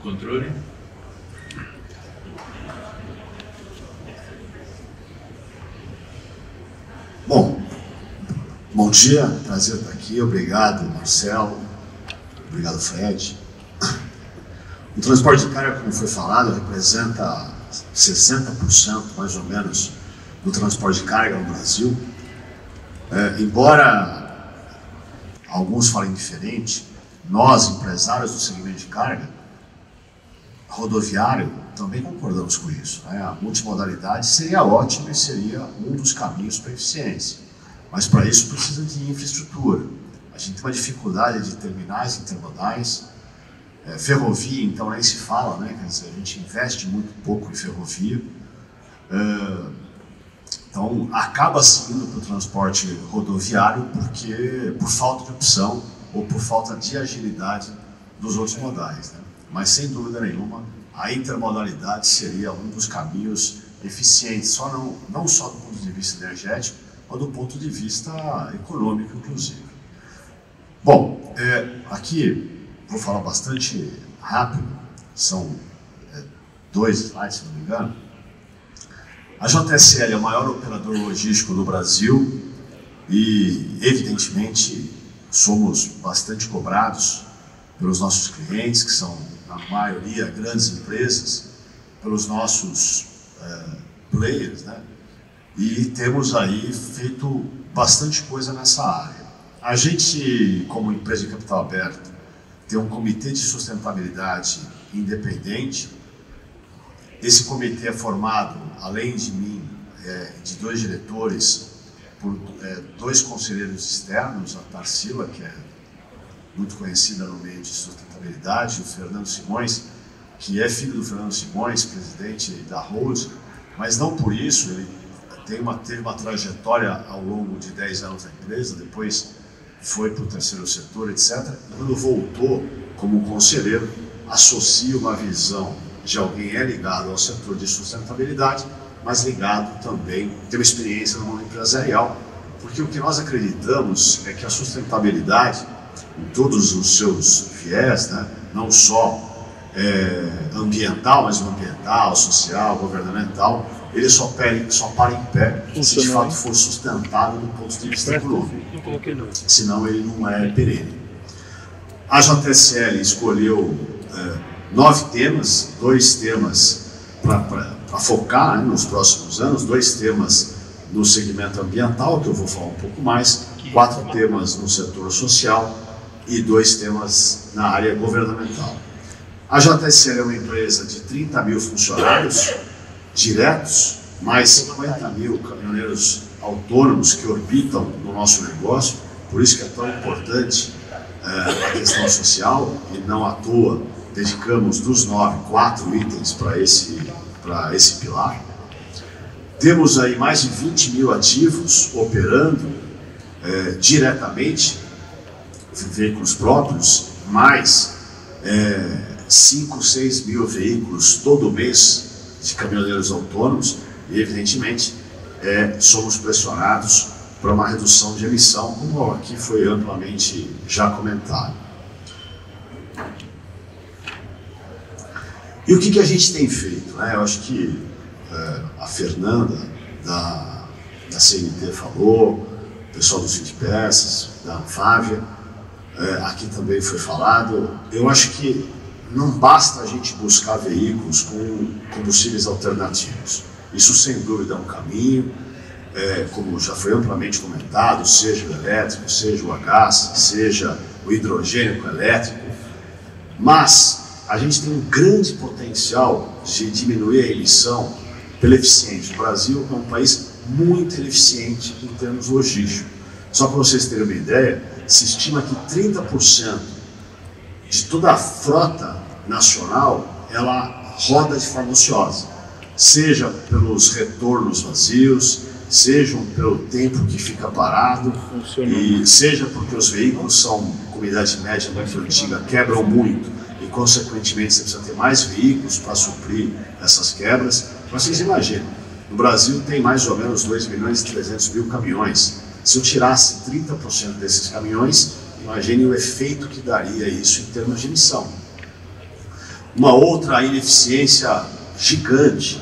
Controle. Bom dia, prazer estar aqui. Obrigado, Marcelo. Obrigado, Fred. O transporte de carga, como foi falado, representa 60% mais ou menos do transporte de carga no Brasil. Embora alguns falem diferente, nós, empresários do segmento de carga rodoviário, também concordamos com isso, né? A multimodalidade seria ótima e seria um dos caminhos para a eficiência, mas para isso precisa de infraestrutura. A gente tem uma dificuldade de terminais intermodais, ferrovia, então nem se fala, né? Quer dizer, a gente investe muito pouco em ferrovia, então acaba se indo para o transporte rodoviário por falta de opção ou por falta de agilidade dos outros modais, né? Mas sem dúvida nenhuma a intermodalidade seria um dos caminhos eficientes, não só do ponto de vista energético, mas do ponto de vista econômico, inclusive. Bom, aqui vou falar bastante rápido, são 2 slides, se não me engano. A JSL é o maior operador logístico do Brasil e, evidentemente, somos bastante cobrados pelos nossos clientes, que são, na maioria, grandes empresas, pelos nossos players, né? E temos aí feito bastante coisa nessa área. A gente, como empresa de capital aberto, tem um comitê de sustentabilidade independente Esse comitê é formado, além de mim, de 2 diretores, por 2 conselheiros externos, a Tarsila, que é muito conhecida no meio de sustentabilidade, o Fernando Simões, que é filho do Fernando Simões, presidente da Holding, mas não por isso, ele teve uma trajetória ao longo de 10 anos na empresa, depois foi para o terceiro setor, etc. E quando voltou como conselheiro, associa uma visão de alguém ligado ao setor de sustentabilidade, mas ligado também, tem uma experiência no mundo empresarial, porque o que nós acreditamos é que a sustentabilidade, em todos os seus viés, né, não só ambiental, mas ambiental, social, governamental, ele só para em pé se de fato for sustentável do ponto de vista econômico, senão ele não é perene. A JSL escolheu 9 temas, 2 temas para focar, né, nos próximos anos, 2 temas no segmento ambiental, que eu vou falar um pouco mais, 4 temas no setor social e 2 temas na área governamental. A JSL é uma empresa de 30 mil funcionários diretos, mais 50 mil caminhoneiros autônomos que orbitam no nosso negócio, por isso que é tão importante a questão social, e não à toa dedicamos dos 9, 4 itens para esse pilar. Temos aí mais de 20 mil ativos operando diretamente, veículos próprios, mais 5, 6 mil veículos todo mês de caminhoneiros autônomos, e evidentemente somos pressionados para uma redução de emissão, como aqui foi amplamente já comentado. E o que a gente tem feito, né? Eu acho que a Fernanda da CNT falou, o pessoal do Fitpeças, da Anfávia, aqui também foi falado. Eu acho que não basta a gente buscar veículos com combustíveis alternativos. Isso, sem dúvida, é um caminho, como já foi amplamente comentado, seja o elétrico, seja o a gás, seja o hidrogênio elétrico, mas a gente tem um grande potencial de diminuir a emissão pela eficiência. O Brasil é um país muito ineficiente em termos logísticos. Só para vocês terem uma ideia, se estima que 30% de toda a frota nacional, ela roda de forma ociosa, seja pelos retornos vazios, seja pelo tempo que fica parado, e seja porque os veículos são com idade média muito antiga, quebram muito, e consequentemente você precisa ter mais veículos para suprir essas quebras. Vocês imaginam, no Brasil tem mais ou menos 2.300.000 caminhões. Se eu tirasse 30% desses caminhões, imagine o efeito que daria isso em termos de emissão. Uma outra ineficiência gigante.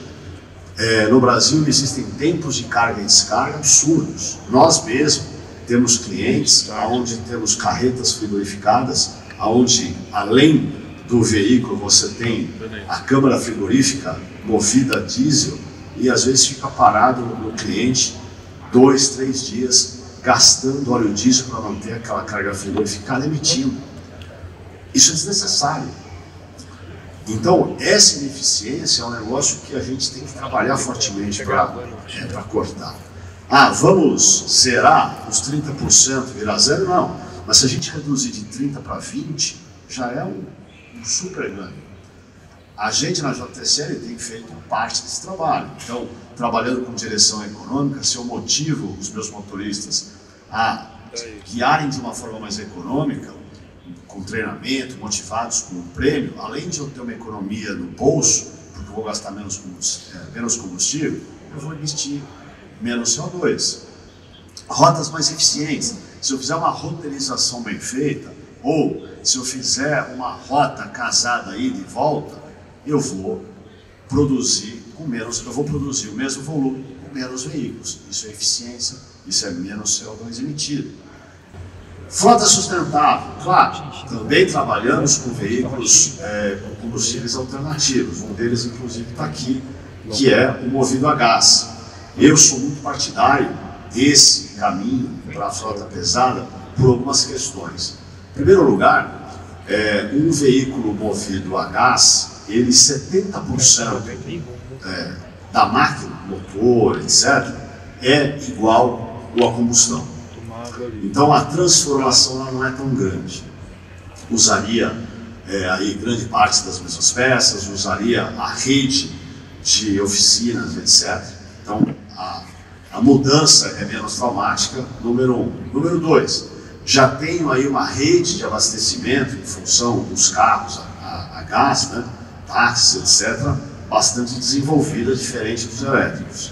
No Brasil existem tempos de carga e descarga absurdos. Nós mesmos temos clientes onde temos carretas frigorificadas, onde além do veículo você tem a câmara frigorífica movida a diesel, e às vezes fica parado no cliente 2, 3 dias gastando óleo diesel para manter aquela carga frigorífica emitindo. Isso é desnecessário. Então, essa ineficiência é um negócio que a gente tem que trabalhar fortemente para cortar. Vamos zerar os 30%, virar zero? Não. Mas se a gente reduzir de 30 para 20, já é um super ganho. A gente na JSL tem feito parte desse trabalho. Então, trabalhando com direção econômica, se eu motivo os meus motoristas a guiarem de uma forma mais econômica, com treinamento, motivados com um prêmio, além de eu ter uma economia no bolso, porque eu vou gastar menos combustível, eu vou emitir menos CO2. Rotas mais eficientes. Se eu fizer uma roteirização bem feita, ou se eu fizer uma rota casada ida e volta, eu vou produzir o mesmo volume com menos veículos. Isso é eficiência, isso é menos CO2 emitido. Frota sustentável, claro, também trabalhamos com veículos com combustíveis alternativos. Um deles, inclusive, está aqui, que é o movido a gás. Eu sou muito partidário desse caminho para a frota pesada por algumas questões. Em primeiro lugar, um veículo movido a gás, ele 70% da máquina, motor, etc., é igual à combustão. Então a transformação ela não é tão grande. Usaria aí grande parte das mesmas peças, usaria a rede de oficinas, etc. Então a mudança é menos traumática, número 1. Número 2, já tenho aí uma rede de abastecimento em função dos carros a gás, né, táxis, etc., bastante desenvolvida, diferente dos elétricos.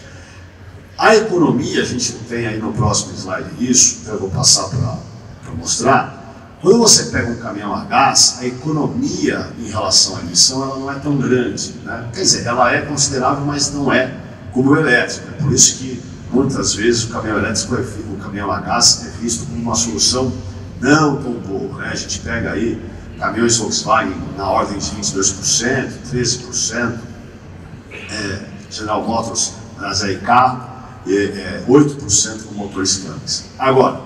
A economia, a gente tem aí no próximo slide isso, eu vou passar para mostrar. Quando você pega um caminhão a gás, a economia em relação à emissão ela não é tão grande, né? Quer dizer, ela é considerável, mas não é como o elétrico. É por isso que muitas vezes o caminhão elétrico, o caminhão a gás é visto como uma solução não tão boa, né? A gente pega aí caminhões Volkswagen na ordem de 22%, 13%, General Motors, carro, 8% com motores câmbios. Agora,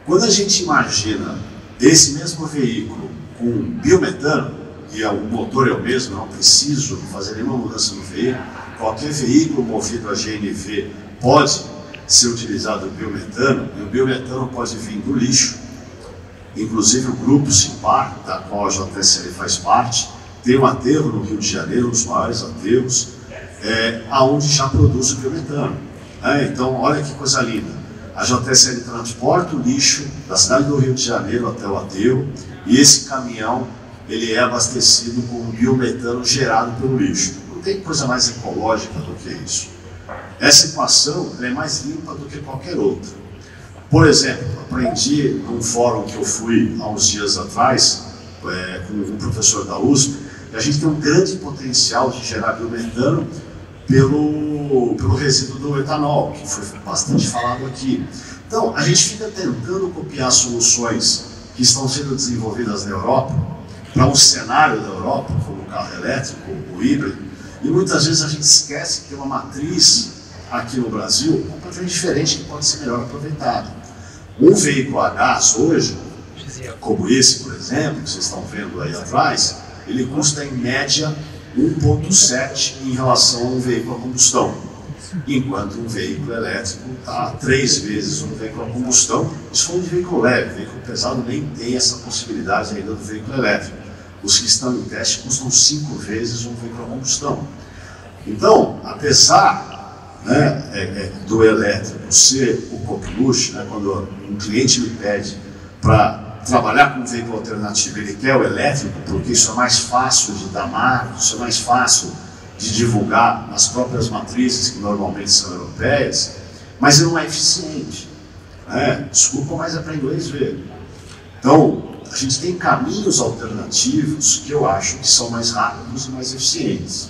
quando a gente imagina esse mesmo veículo com biometano, e o motor é o mesmo, não preciso fazer nenhuma mudança no veículo, qualquer veículo movido a GNV pode ser utilizado o biometano, e o biometano pode vir do lixo. Inclusive o grupo Simpar, da qual a JSL faz parte, tem um aterro no Rio de Janeiro, um dos maiores aterros, aonde já produz o biometano. Então, olha que coisa linda. A JSL transporta o lixo da cidade do Rio de Janeiro até o aterro, e esse caminhão ele é abastecido com o biometano gerado pelo lixo. Não tem coisa mais ecológica do que isso. Essa equação é mais limpa do que qualquer outra. Por exemplo, aprendi num fórum que eu fui há uns dias atrás, com um professor da USP, que a gente tem um grande potencial de gerar biometano pelo resíduo do etanol, que foi bastante falado aqui. Então, a gente fica tentando copiar soluções que estão sendo desenvolvidas na Europa, para um cenário da Europa, como o carro elétrico, o híbrido, e muitas vezes a gente esquece que tem uma matriz aqui no Brasil completamente diferente, que pode ser melhor aproveitada. Um veículo a gás hoje, como esse, por exemplo, que vocês estão vendo aí atrás, ele custa em média 1,7 em relação a um veículo a combustão, enquanto um veículo elétrico está 3 vezes um veículo a combustão. Isso foi um veículo leve, veículo pesado nem tem essa possibilidade ainda do veículo elétrico. Os que estão em teste custam 5 vezes um veículo a combustão. Então, apesar do elétrico ser o coqueluche, quando um cliente me pede para trabalhar com um veículo alternativo, ele quer o elétrico, porque isso é mais fácil de dar marca, isso é mais fácil de divulgar nas próprias matrizes, que normalmente são europeias, mas ele não é eficiente. Desculpa, mas é para inglês ver. Então, a gente tem caminhos alternativos que eu acho que são mais rápidos e mais eficientes.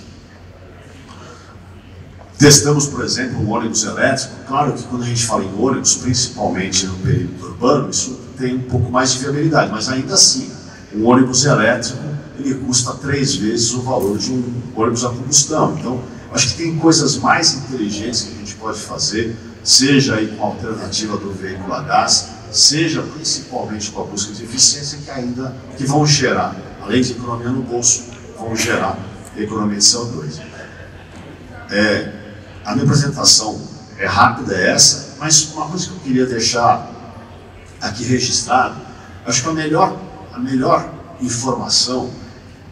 Testamos, por exemplo, um ônibus elétrico. Claro que quando a gente fala em ônibus, principalmente no perímetro urbano, isso tem um pouco mais de viabilidade, mas ainda assim, um ônibus elétrico ele custa 3 vezes o valor de um ônibus a combustão. Então, acho que tem coisas mais inteligentes que a gente pode fazer, seja aí com a alternativa do veículo a gás, seja principalmente com a busca de eficiência, que vão gerar, além de economia no bolso, vão gerar economia de CO2. A minha apresentação é rápida, essa, mas uma coisa que eu queria deixar aqui registrado, acho que a melhor informação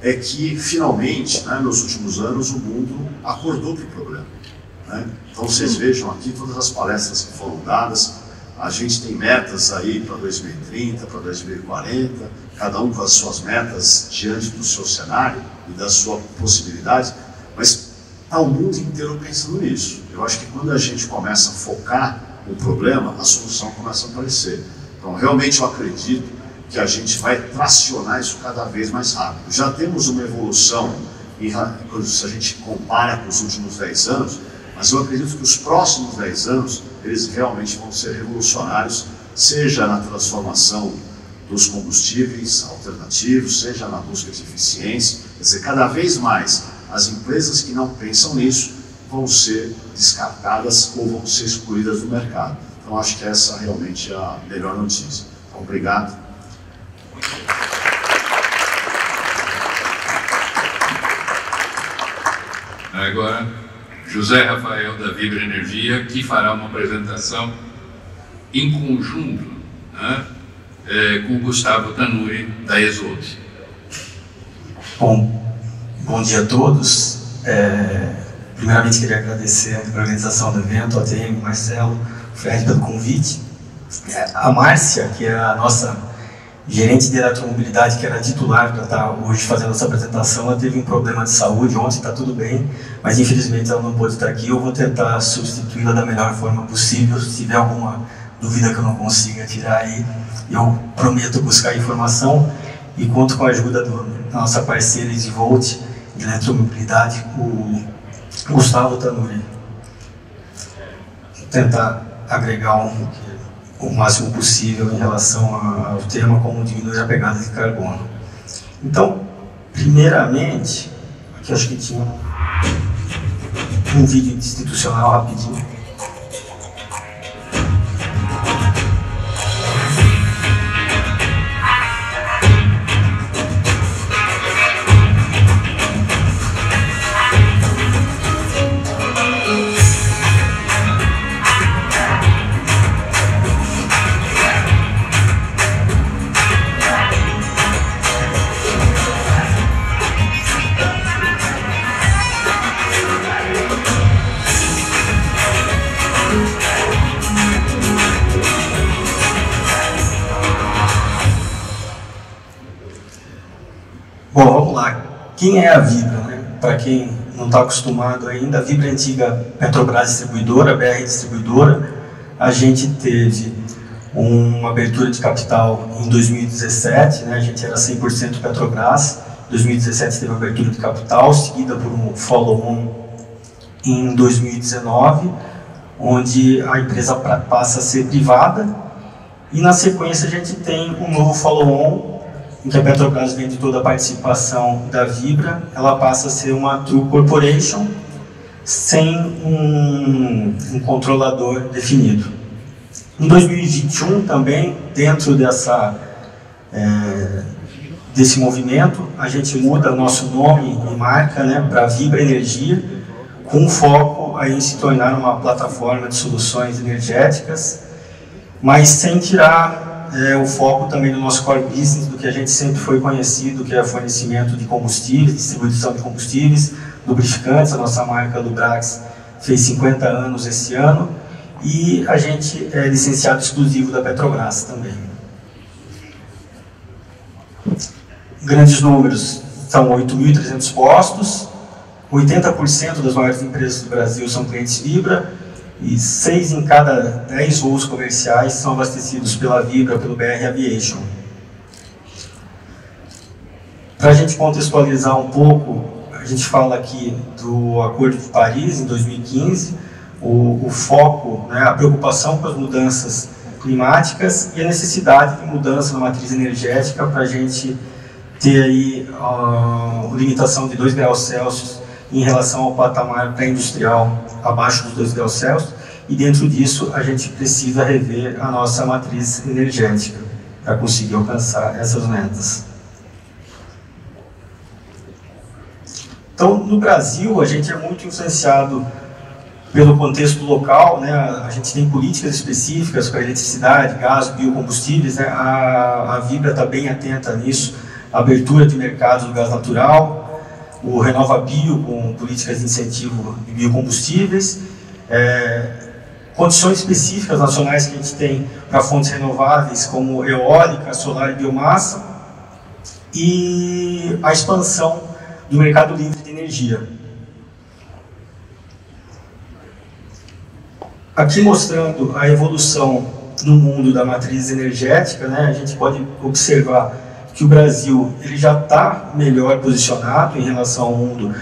é que, finalmente, nos últimos anos, o mundo acordou para o problema. Então, vocês vejam aqui todas as palestras que foram dadas, a gente tem metas aí para 2030, para 2040, cada um com as suas metas diante do seu cenário e da sua possibilidade, mas está o mundo inteiro pensando nisso. Eu acho que quando a gente começa a focar no problema, a solução começa a aparecer. Então, realmente eu acredito que a gente vai tracionar isso cada vez mais rápido. Já temos uma evolução, se a gente compara com os últimos 10 anos, mas eu acredito que os próximos 10 anos, eles realmente vão ser revolucionários, seja na transformação dos combustíveis alternativos, seja na busca de eficiência. Quer dizer, cada vez mais as empresas que não pensam nisso vão ser descartadas ou vão ser excluídas do mercado. Então, acho que essa realmente é a melhor notícia. Então, obrigado. Agora, José Rafael da Vibra Energia, que fará uma apresentação em conjunto, né, com o Gustavo Tanuri da Exolte. Bom dia a todos. Primeiramente queria agradecer a organização do evento, a ATM, Marcelo, Fred pelo convite. A Márcia, que é a nossa gerente de eletromobilidade, que era titular para estar hoje fazendo essa apresentação, ela teve um problema de saúde, ontem está tudo bem, mas infelizmente ela não pôde estar aqui. Eu vou tentar substituí-la da melhor forma possível. Se tiver alguma dúvida que eu não consiga tirar aí, eu prometo buscar informação e conto com a ajuda da nossa parceira EasyVolt de eletromobilidade, o Gustavo Tanuri. Vou tentar agregar o máximo possível em relação ao tema como diminuir a pegada de carbono. Então, primeiramente, aqui acho que tinha um vídeo institucional rapidinho. Bom, vamos lá. Quem é a Vibra, né? Para quem não está acostumado ainda, a Vibra é a antiga Petrobras Distribuidora, BR Distribuidora. A gente teve uma abertura de capital em 2017, né? A gente era 100% Petrobras. Em 2017 teve a abertura de capital, seguida por um follow-on em 2019, onde a empresa passa a ser privada. E na sequência a gente tem um novo follow-on, em que a Petrobras vende toda a participação da Vibra. Ela passa a ser uma True Corporation, sem um controlador definido. Em 2021 também, dentro desse movimento, a gente muda nosso nome e marca, né, para Vibra Energia, com foco em se tornar uma plataforma de soluções energéticas, mas sem tirar o foco também do nosso core business, do que a gente sempre foi conhecido, que é fornecimento de combustíveis, distribuição de combustíveis, lubrificantes. A nossa marca Lubrax fez 50 anos esse ano e a gente é licenciado exclusivo da Petrobras também. Grandes números, são 8.300 postos, 80% das maiores empresas do Brasil são clientes Vibra, e 6 em cada 10 voos comerciais são abastecidos pela Vibra, pelo BR Aviation. Para a gente contextualizar um pouco, a gente fala aqui do Acordo de Paris, em 2015, o foco, né, a preocupação com as mudanças climáticas e a necessidade de mudança na matriz energética para a gente ter aí a limitação de 2 graus Celsius em relação ao patamar pré-industrial abaixo dos 2 graus Celsius, e dentro disso a gente precisa rever a nossa matriz energética para conseguir alcançar essas metas. Então, no Brasil, a gente é muito influenciado pelo contexto local, né? A gente tem políticas específicas para eletricidade, gás, biocombustíveis, né? A Vibra está bem atenta nisso, a abertura de mercado do gás natural, o RenovaBio, com políticas de incentivo de biocombustíveis, condições específicas nacionais que a gente tem para fontes renováveis, como eólica, solar e biomassa, e a expansão do mercado livre de energia. Aqui mostrando a evolução no mundo da matriz energética, né, a gente pode observar que o Brasil ele já está melhor posicionado em relação ao mundo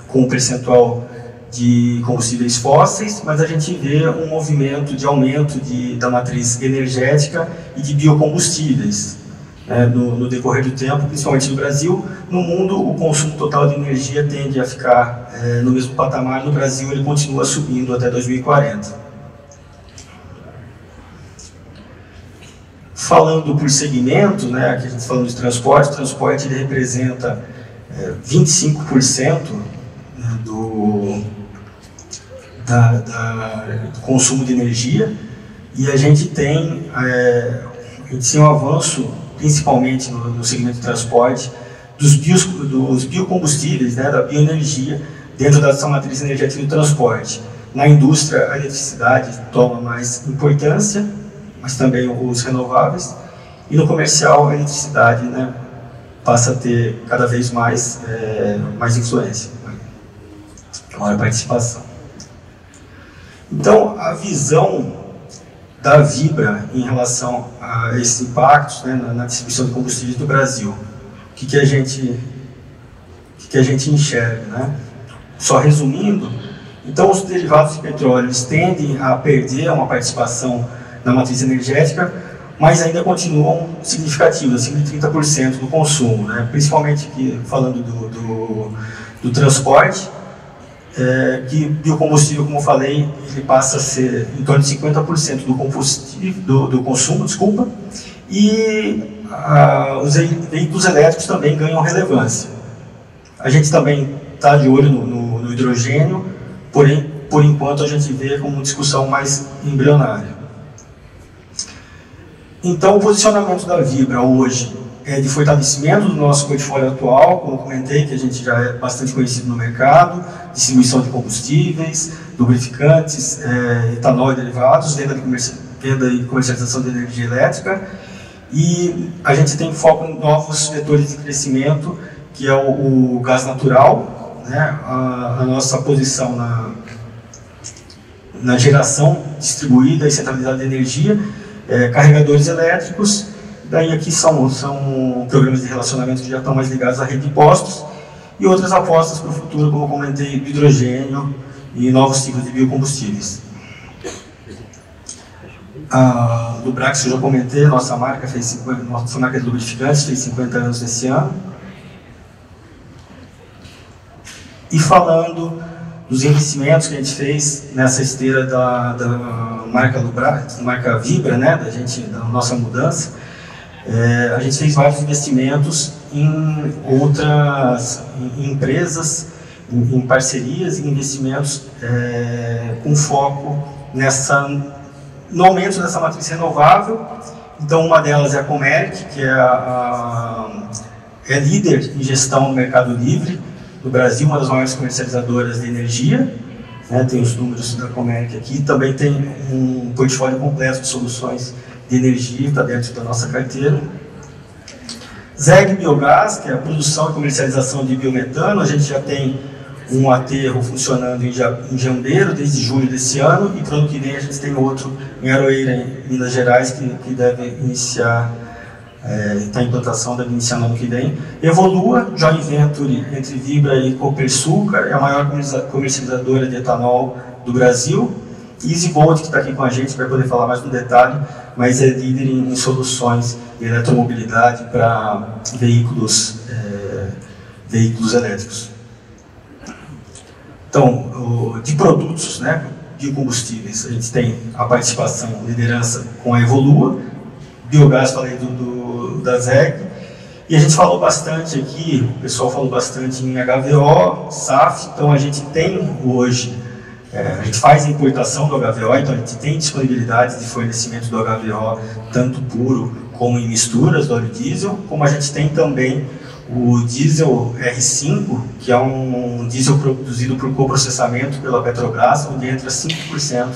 com o percentual de combustíveis fósseis, mas a gente vê um movimento de aumento da matriz energética e de biocombustíveis, né, no decorrer do tempo, principalmente no Brasil. No mundo, o consumo total de energia tende a ficar no mesmo patamar. No Brasil, ele continua subindo até 2040. Falando por segmento, né, aqui a gente falando de transporte, o transporte ele representa 25% do consumo de energia, e a gente tem um avanço, principalmente no segmento de transporte, dos biocombustíveis, né, da bioenergia, dentro dessa matriz energética do transporte. Na indústria, a eletricidade toma mais importância, mas também os renováveis, e no comercial, a eletricidade, né, passa a ter cada vez mais influência, maior participação. Então, a visão da Vibra em relação a esses impactos, né, na distribuição de combustíveis do Brasil, o que a gente enxerga, né? Só resumindo, então os derivados de petróleo eles tendem a perder uma participação na matriz energética, mas ainda continuam significativos, acima de 30% do consumo, né? Principalmente aqui, falando do transporte, que biocombustível, como eu falei, ele passa a ser em torno de 50% do consumo, desculpa, e os veículos elétricos também ganham relevância. A gente também está de olho no hidrogênio, porém, por enquanto, a gente vê como uma discussão mais embrionária. Então, o posicionamento da Vibra hoje é de fortalecimento do nosso portfólio atual, como eu comentei, que a gente já é bastante conhecido no mercado, distribuição de combustíveis, lubrificantes, etanol e derivados, venda e comercialização de energia elétrica, e a gente tem foco em novos vetores de crescimento, que é o gás natural, né? A nossa posição na geração distribuída e centralizada de energia, carregadores elétricos. Daí aqui são programas de relacionamento que já estão mais ligados à rede de postos, e outras apostas para o futuro, como eu comentei, do hidrogênio e novos tipos de biocombustíveis. Do Brax, eu já comentei, nossa marca de lubrificantes fez 50 anos esse ano. E falando dos investimentos que a gente fez nessa esteira da marca Lubrax, marca Vibra, né, da nossa mudança, a gente fez vários investimentos em outras empresas, em parcerias e investimentos com foco no aumento dessa matriz renovável. Então, uma delas é a Comerc, que é líder em gestão no mercado livre do Brasil, uma das maiores comercializadoras de energia, né, tem os números da Comerc aqui, também tem um portfólio completo de soluções de energia, que está dentro da nossa carteira. ZEG Biogás, que é a produção e comercialização de biometano, a gente já tem um aterro funcionando em Jambeiro desde julho desse ano, e para o ano que vem a gente tem outro em Aroeira, em Minas Gerais, que deve iniciar, está em implantação, deve iniciar no ano que vem. Evolua, joint venture entre Vibra e Copersucar, é a maior comercializadora de etanol do Brasil. EasyVolt, que está aqui com a gente, vai poder falar mais no detalhe, mas é líder em soluções de eletromobilidade para veículos elétricos. Então, de produtos, né, biocombustíveis, a gente tem a participação, liderança com a Evolua, biogás, falei da ZEG, e a gente falou bastante aqui, o pessoal falou bastante em HVO, SAF, então a gente tem hoje, a gente faz a importação do HVO, então a gente tem disponibilidade de fornecimento do HVO, tanto puro como em misturas do óleo diesel, como a gente tem também o diesel R5, que é um diesel produzido por coprocessamento pela Petrobras, onde entra 5%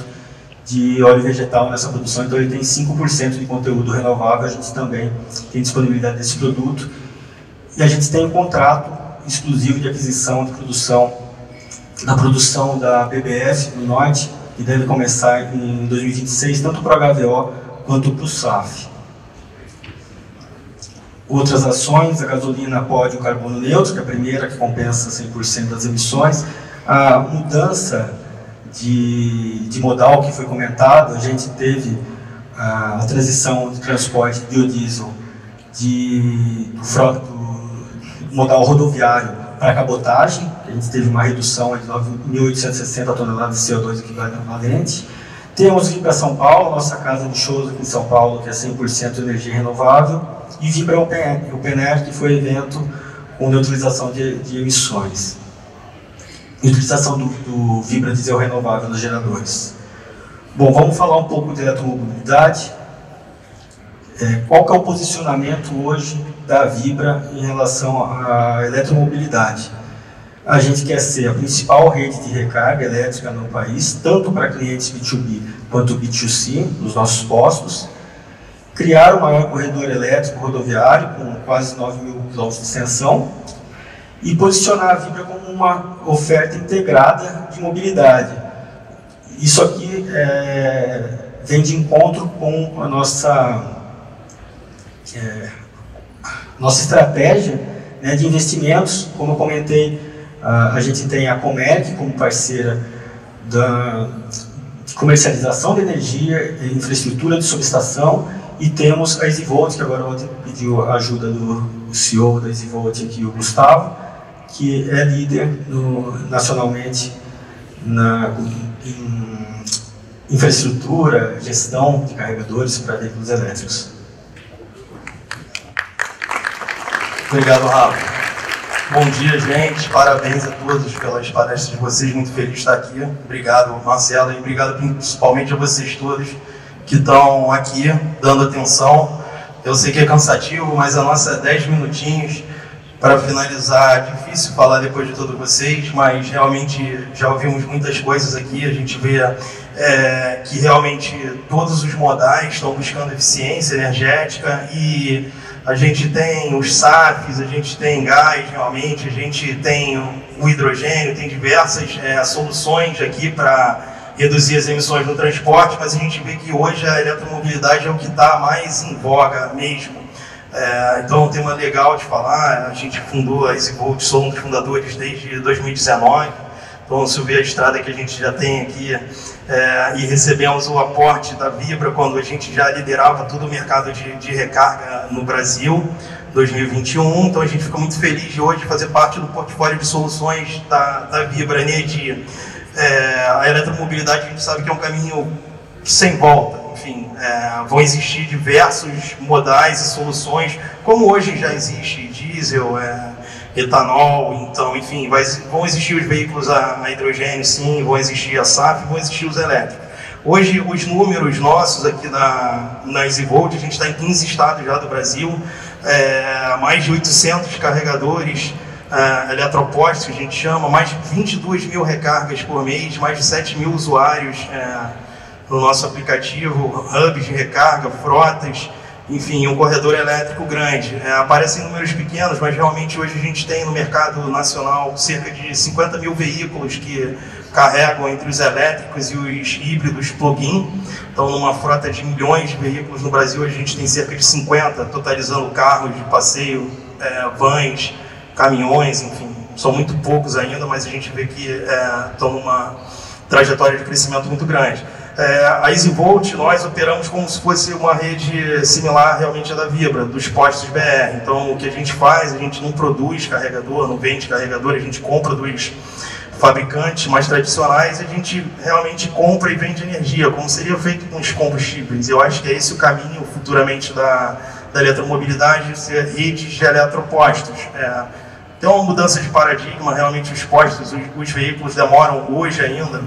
de óleo vegetal nessa produção, então ele tem 5% de conteúdo renovável, a gente também tem disponibilidade desse produto. E a gente tem um contrato exclusivo de aquisição de produção, da produção da BBF no Norte, que deve começar em 2026, tanto para o HVO quanto para o SAF. Outras ações, a gasolina pode o carbono neutro, que é a primeira que compensa 100% das emissões. A mudança de modal que foi comentado, a gente teve a transição de transporte de biodiesel do modal rodoviário para a cabotagem, a gente teve uma redução de 9.860 toneladas de CO2 equivalente. Temos Vibra São Paulo, nossa casa de shows aqui em São Paulo, que é 100% energia renovável, e Vibra Open Air, que foi evento com neutralização de emissões. e utilização do Vibra diesel renovável nos geradores. Bom, vamos falar um pouco de eletromobilidade. Qual que é o posicionamento hoje da Vibra em relação à eletromobilidade? A gente quer ser a principal rede de recarga elétrica no país, tanto para clientes B2B quanto B2C, nos nossos postos. Criar o maior corredor elétrico rodoviário, com quase 9.000 km de extensão, e posicionar a Vibra como uma oferta integrada de mobilidade. Isso aqui vem de encontro com a nossa estratégia, né, de investimentos. Como eu comentei, a gente tem a Comerc como parceira de comercialização de energia, de infraestrutura de subestação, e temos a EasyVolt, que agora eu vou pedir a ajuda do CEO da EasyVolt aqui, o Gustavo, que é líder nacionalmente em infraestrutura, gestão de carregadores para veículos elétricos. Obrigado, Rafa. Bom dia, gente. Parabéns a todos pelas palestras de vocês. Muito feliz de estar aqui. Obrigado, Marcelo, e obrigado principalmente a vocês todos que estão aqui dando atenção. Eu sei que é cansativo, mas a nossa 10 minutinhos para finalizar. Difícil falar depois de todos vocês, mas realmente já ouvimos muitas coisas aqui. A gente vê que realmente todos os modais estão buscando eficiência energética, e a gente tem os SAFs, a gente tem gás, realmente, a gente tem o hidrogênio, tem diversas soluções aqui para reduzir as emissões no transporte, mas a gente vê que hoje a eletromobilidade é o que está mais em voga mesmo. Então é um tema legal de falar. A gente fundou a EasyVolt, somos um dos fundadores desde 2019, então se ver a estrada que a gente já tem aqui, e recebemos o aporte da Vibra quando a gente já liderava todo o mercado de recarga no Brasil, 2021, então a gente ficou muito feliz de hoje fazer parte do portfólio de soluções da Vibra Energia. A eletromobilidade, a gente sabe que é um caminho sem volta. Enfim, vão existir diversos modais e soluções, como hoje já existe diesel, etanol, então, enfim, vão existir os veículos a hidrogênio, sim, vão existir a SAF, vão existir os elétricos. Hoje, os números nossos aqui na EasyVolt, a gente está em 15 estados já do Brasil, mais de 800 carregadores eletropostos, que a gente chama, mais de 22 mil recargas por mês, mais de 7 mil usuários no nosso aplicativo, hubs de recarga, frotas, enfim, um corredor elétrico grande. Aparecem números pequenos, mas realmente hoje a gente tem no mercado nacional cerca de 50 mil veículos que carregam entre os elétricos e os híbridos plug-in. Então, numa frota de milhões de veículos no Brasil, a gente tem cerca de 50, totalizando carros de passeio, vans, caminhões, enfim, são muito poucos ainda, mas a gente vê que estão numa trajetória de crescimento muito grande. A EasyVolt, nós operamos como se fosse uma rede similar realmente à da Vibra, dos postos BR. Então, o que a gente faz, a gente não produz carregador, não vende carregador, a gente compra dos fabricantes mais tradicionais, a gente realmente compra e vende energia, como seria feito com os combustíveis. Eu acho que é esse o caminho futuramente da eletromobilidade, ser redes de eletropostos. Tem uma mudança de paradigma, realmente os postos, os veículos demoram hoje ainda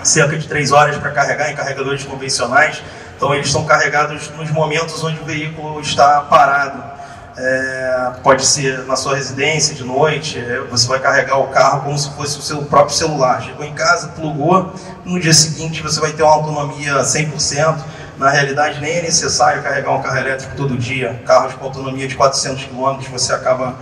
cerca de 3 horas para carregar em carregadores convencionais, então eles são carregados nos momentos onde o veículo está parado. Pode ser na sua residência de noite, você vai carregar o carro como se fosse o seu próprio celular. Chegou em casa, plugou, no dia seguinte você vai ter uma autonomia 100%. Na realidade, nem é necessário carregar um carro elétrico todo dia. Carros com autonomia de 400 km, você acaba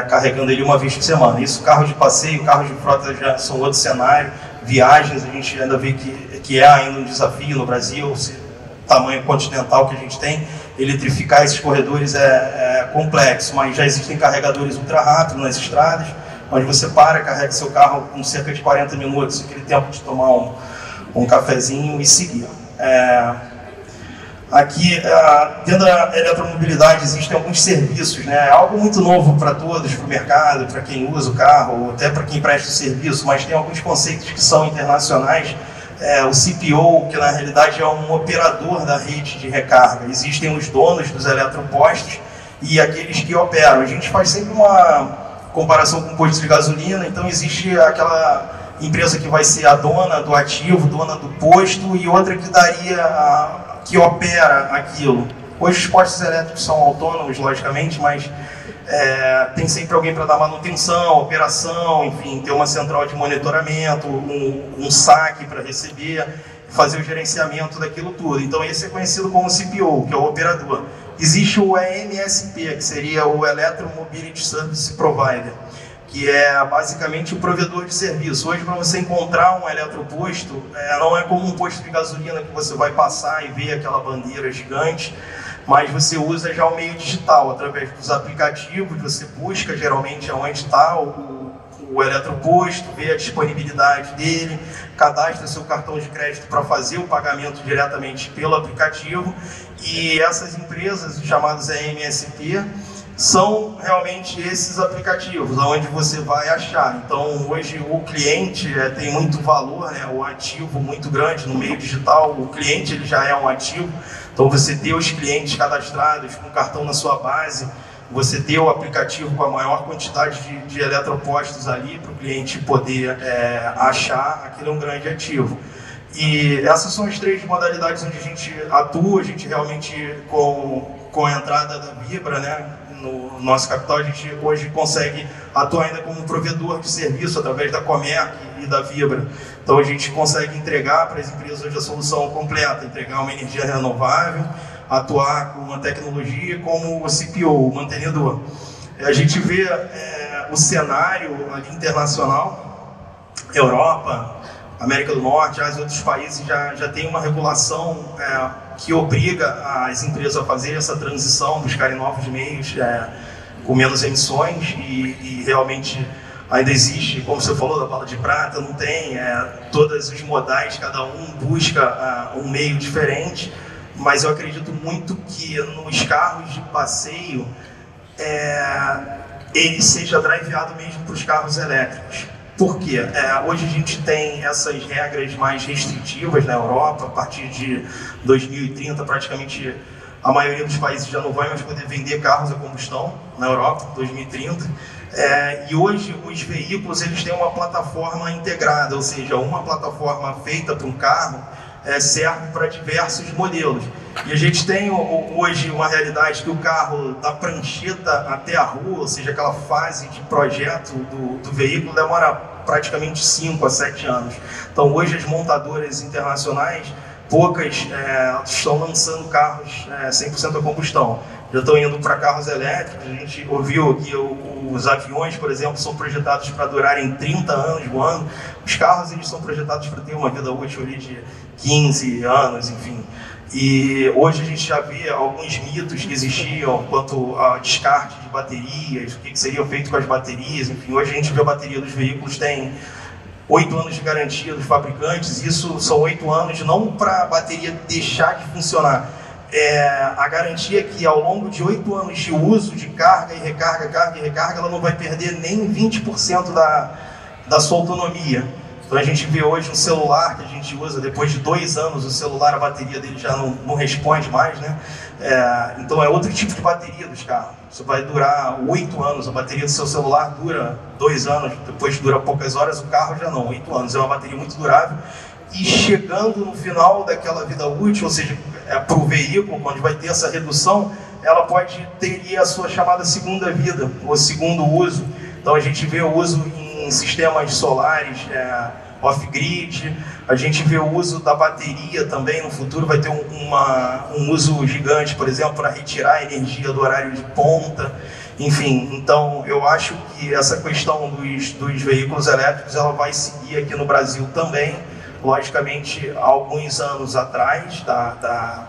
carregando ele uma vez por semana. Isso, carros de passeio, carros de frota já são outro cenário. Viagens, a gente ainda vê que é ainda um desafio no Brasil, o tamanho continental que a gente tem. Eletrificar esses corredores é complexo, mas já existem carregadores ultra rápidos nas estradas, onde você carrega seu carro com cerca de 40 minutos, aquele tempo de tomar um cafezinho e seguir. Aqui, dentro da eletromobilidade, existem alguns serviços, né? É algo muito novo para todos, para o mercado, para quem usa o carro, até para quem presta o serviço, mas tem alguns conceitos que são internacionais. O CPO, que na realidade é um operador da rede de recarga. Existem os donos dos eletropostos e aqueles que operam. A gente faz sempre comparação com posto de gasolina. Então existe aquela empresa que vai ser a dona do ativo, dona do posto, e outra que que opera aquilo. Hoje os postos elétricos são autônomos, logicamente, mas tem sempre alguém para dar manutenção, operação, enfim, ter uma central de monitoramento, um saque para receber, fazer o gerenciamento daquilo tudo. Então esse é conhecido como CPO, que é o operador. Existe o EMSP, que seria o Electromobility Service Provider, que é basicamente o provedor de serviço. Hoje, para você encontrar um eletroposto, não é como um posto de gasolina que você vai passar e ver aquela bandeira gigante, mas você usa já o meio digital, através dos aplicativos, você busca geralmente aonde está o eletroposto, vê a disponibilidade dele, cadastra seu cartão de crédito para fazer o pagamento diretamente pelo aplicativo, e essas empresas, chamadas EMSP, são realmente esses aplicativos, onde você vai achar. Então, hoje o cliente tem muito valor, né, o ativo muito grande no meio digital, o cliente ele já é um ativo, então você ter os clientes cadastrados com cartão na sua base, você ter o aplicativo com a maior quantidade de eletropostos ali para o cliente poder achar, aquilo é um grande ativo. E essas são as 3 modalidades onde a gente atua. A gente realmente, com a entrada da Vibra, né, no nosso capital, a gente hoje consegue atuar ainda como provedor de serviço através da Comerc e da Vibra. Então a gente consegue entregar para as empresas hoje a solução completa, entregar uma energia renovável, atuar com uma tecnologia como o CPO, o mantenedor. A gente vê o cenário ali internacional, Europa, América do Norte, Ásia e outros países já tem uma regulação que obriga as empresas a fazer essa transição, buscarem novos meios com menos emissões, e realmente ainda existe, como você falou, da bala de prata, não tem, todos os modais, cada um busca um meio diferente, mas eu acredito muito que nos carros de passeio ele seja driveado mesmo para os carros elétricos. Por quê? Hoje a gente tem essas regras mais restritivas na Europa. A partir de 2030, praticamente a maioria dos países já não vai mais poder vender carros a combustão na Europa, 2030. E hoje os veículos eles têm uma plataforma integrada, ou seja, uma plataforma feita para um carro serve para diversos modelos. E a gente tem hoje uma realidade que o carro da prancheta até a rua, ou seja, aquela fase de projeto do veículo, demora praticamente 5 a 7 anos. Então hoje as montadoras internacionais, poucas estão lançando carros 100% a combustão. Já estão indo para carros elétricos. A gente ouviu que os aviões, por exemplo, são projetados para durarem 30 anos voando. Os carros eles são projetados para ter uma vida útil ali de 15 anos, enfim. E hoje a gente já vê alguns mitos que existiam quanto a descarte de baterias, o que seria feito com as baterias, enfim. Hoje a gente vê a bateria dos veículos tem 8 anos de garantia dos fabricantes. Isso são 8 anos não para a bateria deixar de funcionar. A garantia é que ao longo de 8 anos de uso de carga e recarga, ela não vai perder nem 20% da sua autonomia. Então a gente vê hoje um celular que a gente usa, depois de 2 anos o celular, a bateria dele já não responde mais, né? Então é outro tipo de bateria dos carros. Isso vai durar 8 anos, a bateria do seu celular dura 2 anos, depois dura poucas horas, o carro já não, 8 anos. É uma bateria muito durável. E chegando no final daquela vida útil, ou seja, para o veículo, onde vai ter essa redução, ela pode ter a sua chamada segunda vida, ou segundo uso. Então a gente vê o uso em sistemas solares, off-grid, a gente vê o uso da bateria também. No futuro vai ter um uso gigante, por exemplo, para retirar a energia do horário de ponta. Enfim, então eu acho que essa questão dos veículos elétricos ela vai seguir aqui no Brasil também. Logicamente, alguns anos atrás da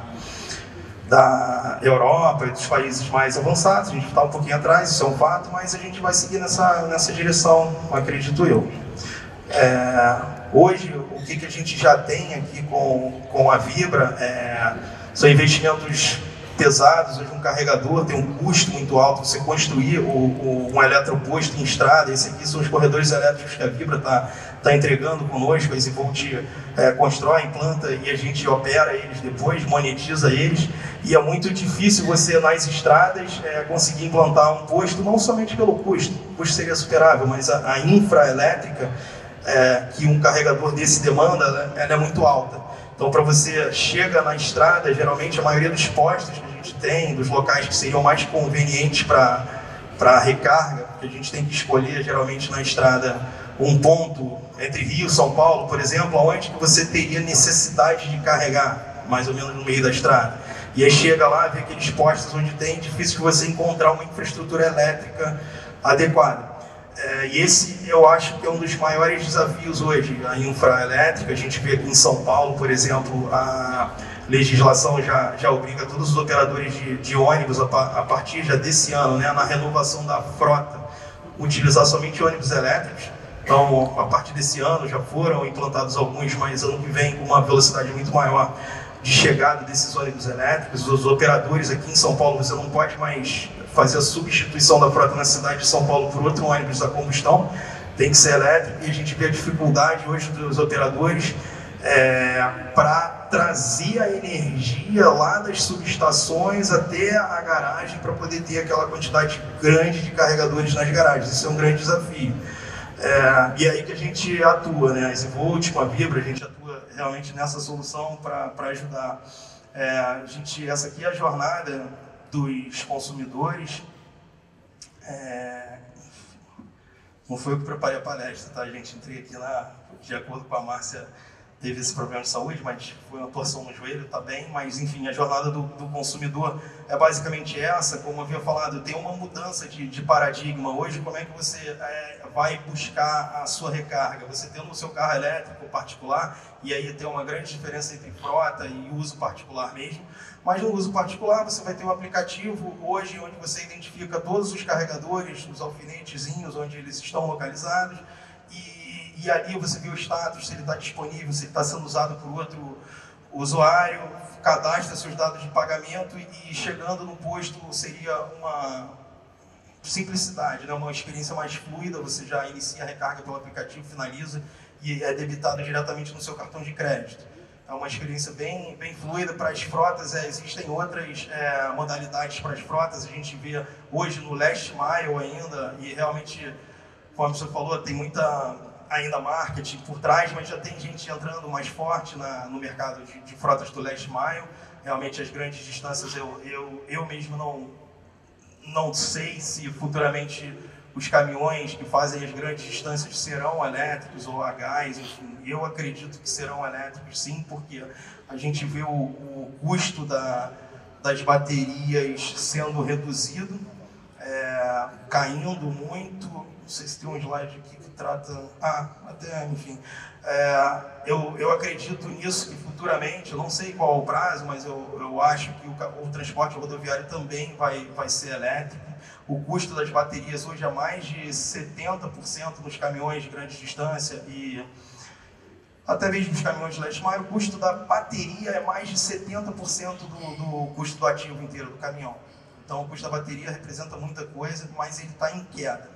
Europa e dos países mais avançados, a gente está um pouquinho atrás, isso é um fato, mas a gente vai seguir nessa direção, acredito eu. Hoje, o que a gente já tem aqui com a Vibra são investimentos pesados. Hoje um carregador tem um custo muito alto, você construir um eletroposto em estrada. Esse aqui são os corredores elétricos que a Vibra está entregando conosco. A EasyVolt constrói, implanta e a gente opera eles depois, monetiza eles. E é muito difícil você, nas estradas, conseguir implantar um posto, não somente pelo custo, o custo seria superável, mas a infra elétrica que um carregador desse demanda, ela é muito alta. Então, para você chega na estrada, geralmente a maioria dos postos que a gente tem, dos locais que seriam mais convenientes para recarga, porque a gente tem que escolher geralmente na estrada um ponto entre Rio e São Paulo, por exemplo, onde que você teria necessidade de carregar, mais ou menos no meio da estrada. E aí chega lá, vê aqueles postos onde tem, difícil que você encontrar uma infraestrutura elétrica adequada. E esse eu acho que é um dos maiores desafios hoje, a infraelétrica. A gente vê aqui em São Paulo, por exemplo, a legislação já obriga todos os operadores de ônibus a partir já desse ano, né, na renovação da frota, utilizar somente ônibus elétricos. Então, a partir desse ano já foram implantados alguns, mas ano que vem com uma velocidade muito maior de chegada desses ônibus elétricos. Os operadores aqui em São Paulo, você não pode mais fazer a substituição da frota na cidade de São Paulo por outro ônibus da combustão, tem que ser elétrico. E a gente vê a dificuldade hoje dos operadores para trazer a energia lá das subestações até a garagem para poder ter aquela quantidade grande de carregadores nas garagens. Isso é um grande desafio. E é aí que a gente atua, né? A EasyVolt, com a Vibra, a gente atua realmente nessa solução para ajudar. Essa aqui é a jornada dos consumidores. Não foi eu que preparei a palestra, tá, gente? Entrei aqui de acordo com a Márcia, teve esse problema de saúde, mas foi uma torção no joelho, tá bem. Mas, enfim, a jornada do consumidor é basicamente essa. Como eu havia falado, tem uma mudança de paradigma. Hoje, como é que você vai buscar a sua recarga? Você tendo o seu carro elétrico particular, e aí tem uma grande diferença entre frota e uso particular mesmo. Mas no uso particular, você vai ter um aplicativo hoje onde você identifica todos os carregadores, os alfinetezinhos, onde eles estão localizados, e ali você vê o status, se ele está disponível, se ele está sendo usado por outro usuário, cadastra seus dados de pagamento e chegando no posto seria uma simplicidade, né? Uma experiência mais fluida. Você já inicia a recarga pelo aplicativo, finaliza e é debitado diretamente no seu cartão de crédito. É uma experiência bem fluida. Para as frotas, existem outras modalidades para as frotas. A gente vê hoje no Last Mile ainda, e realmente, como você falou, tem muita ainda marketing por trás, mas já tem gente entrando mais forte no mercado de frotas do Last Mile. Realmente as grandes distâncias, eu mesmo não sei se futuramente os caminhões que fazem as grandes distâncias serão elétricos ou a gás, enfim. Eu acredito que serão elétricos sim, porque a gente vê o custo das baterias sendo reduzido, caindo muito. Não sei se tem um slide aqui que trata... enfim. Eu acredito nisso, que futuramente, eu não sei qual é o prazo, mas eu acho que o transporte rodoviário também vai ser elétrico. O custo das baterias hoje é mais de 70% nos caminhões de grande distância e até mesmo nos caminhões de last mile. O custo da bateria é mais de 70% do custo do ativo inteiro do caminhão. Então o custo da bateria representa muita coisa, mas ele está em queda.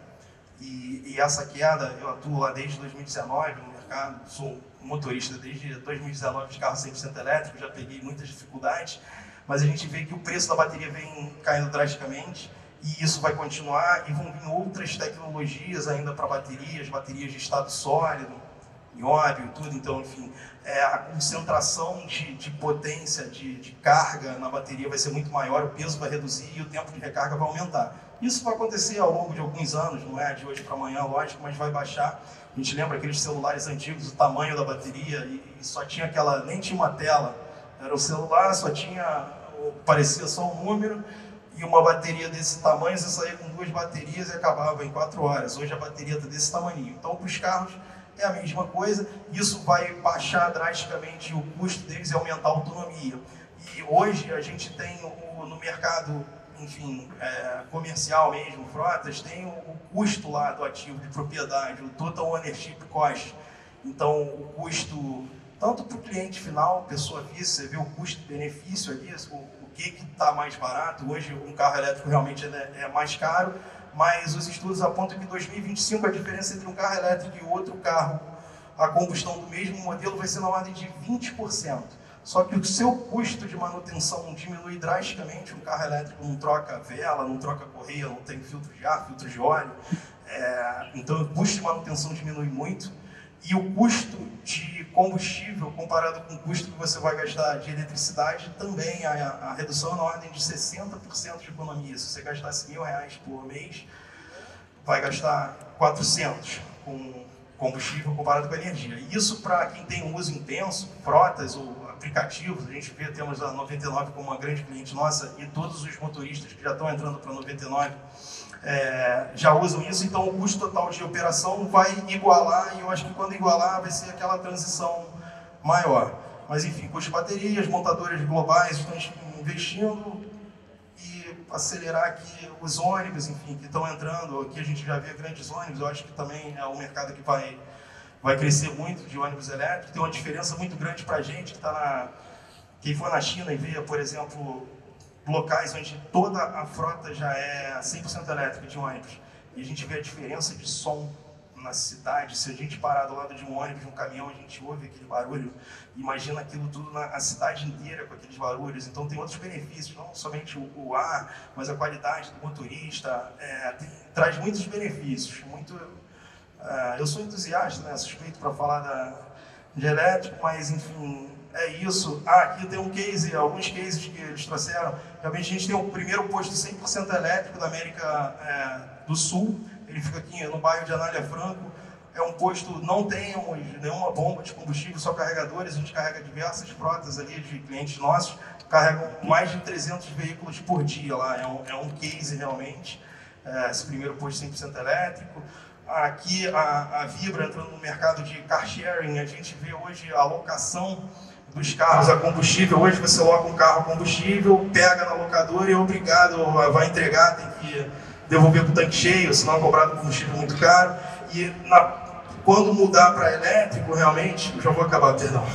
E essa queda, eu atuo lá desde 2019 no mercado, sou motorista desde 2019 de carro 100% elétrico, já peguei muitas dificuldades, mas a gente vê que o preço da bateria vem caindo drasticamente. E isso vai continuar, e vão vir outras tecnologias ainda para baterias de estado sólido, nióbio e tudo. Então, enfim, a concentração de potência, de carga na bateria vai ser muito maior, o peso vai reduzir e o tempo de recarga vai aumentar. Isso vai acontecer ao longo de alguns anos, não é de hoje para amanhã, lógico, mas vai baixar. A gente lembra aqueles celulares antigos, o tamanho da bateria, e só tinha nem tinha uma tela, era o celular, parecia só um número, e uma bateria desse tamanho, você saía com 2 baterias e acabava em 4 horas. Hoje a bateria está desse tamanho. Então, para os carros é a mesma coisa. Isso vai baixar drasticamente o custo deles e aumentar a autonomia. E hoje a gente tem no mercado, enfim, comercial mesmo, frotas, tem o custo lá do ativo de propriedade, o Total Ownership Cost. Então, o custo, tanto para o cliente final, pessoa física, você vê o custo-benefício ali, o que está mais barato. Hoje um carro elétrico realmente é mais caro, mas os estudos apontam que em 2025 a diferença entre um carro elétrico e outro carro a combustão do mesmo modelo vai ser na ordem de 20%. Só que o seu custo de manutenção diminui drasticamente. Um carro elétrico não troca vela, não troca correia, não tem filtro de ar, filtro de óleo. Então o custo de manutenção diminui muito. E o custo de combustível, comparado com o custo que você vai gastar de eletricidade, também a redução é na ordem de 60% de economia. Se você gastasse R$1.000 por mês, vai gastar 400 com combustível comparado com a energia. E isso, para quem tem um uso intenso, frotas ou aplicativos, a gente vê, temos a 99 como uma grande cliente nossa e todos os motoristas que já estão entrando para a 99 já usam isso, então o custo total de operação vai igualar, e eu acho que quando igualar vai ser aquela transição maior. Mas enfim, custo de baterias, montadoras globais estão investindo, e acelerar aqui os ônibus, enfim, que estão entrando, aqui a gente já vê grandes ônibus, eu acho que também é um mercado que vai crescer muito de ônibus elétricos, tem uma diferença muito grande para a gente que está quem for na China e vê, por exemplo, locais onde toda a frota já é 100% elétrica de ônibus, e a gente vê a diferença de som na cidade. Se a gente parar do lado de um ônibus, de um caminhão, a gente ouve aquele barulho, imagina aquilo tudo na cidade inteira com aqueles barulhos. Então tem outros benefícios, não somente o ar, mas a qualidade do motorista, traz muitos benefícios. Eu sou entusiasta, né, suspeito para falar de elétrico, mas enfim, é isso. Aqui tem alguns cases que eles trouxeram. Realmente a gente tem o primeiro posto 100% elétrico da América do Sul. Ele fica aqui no bairro de Anália Franco. É um posto, não temos nenhuma bomba de combustível, só carregadores. A gente carrega diversas frotas ali de clientes nossos. Carregam mais de 300 veículos por dia lá. É um case realmente. Esse primeiro posto 100% elétrico. Aqui a Vibra entrando no mercado de car sharing. A gente vê hoje a locação dos carros a combustível. Hoje você loca um carro a combustível, pega na locadora e é obrigado, vai entregar, tem que devolver para o tanque cheio, senão é cobrado combustível muito caro. E quando mudar para elétrico, realmente, já vou acabar, perdão.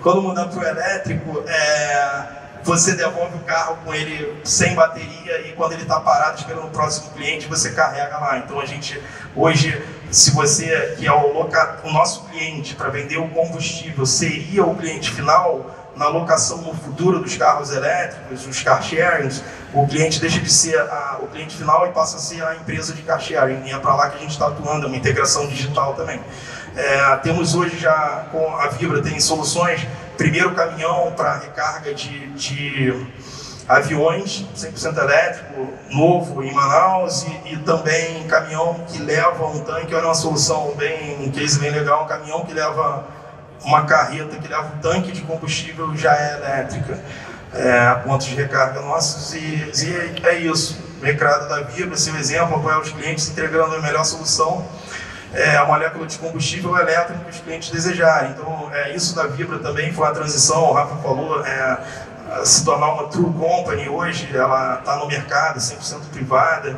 Quando mudar para o elétrico, você devolve o carro com ele sem bateria, e quando ele está parado esperando o próximo cliente, você carrega lá. Então a gente, hoje, se você, que é o nosso cliente para vender o combustível, seria o cliente final, na locação no futuro dos carros elétricos, os car sharings, o cliente deixa de ser o cliente final e passa a ser a empresa de car sharing. E é para lá que a gente está atuando, é uma integração digital também. Temos hoje já, com a Vibra, tem soluções, primeiro caminhão para recarga de aviões, 100% elétrico, novo em Manaus, e também caminhão que leva um tanque. Olha uma solução um case bem legal, um caminhão que leva uma carreta que leva um tanque de combustível já é elétrica, pontos de recarga nossos, e é isso. O recado da Vibra, seu exemplo, apoiar os clientes entregando a melhor solução, a molécula de combustível elétrico que os clientes desejarem. Então, isso da Vibra também foi uma transição, o Rafa falou, se tornar uma true company hoje, ela está no mercado, 100% privada,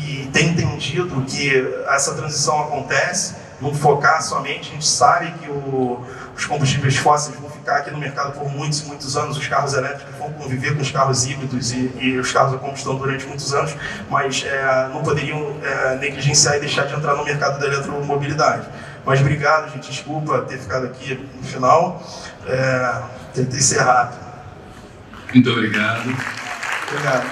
e tem entendido que essa transição acontece, não focar somente, a gente sabe que os combustíveis fósseis vão ficar aqui no mercado por muitos e muitos anos, os carros elétricos vão conviver com os carros híbridos e os carros a combustão durante muitos anos, mas não poderiam negligenciar e deixar de entrar no mercado da eletromobilidade. Mas obrigado, gente, desculpa ter ficado aqui no final, tentei ser rápido. Muito obrigado. Obrigado.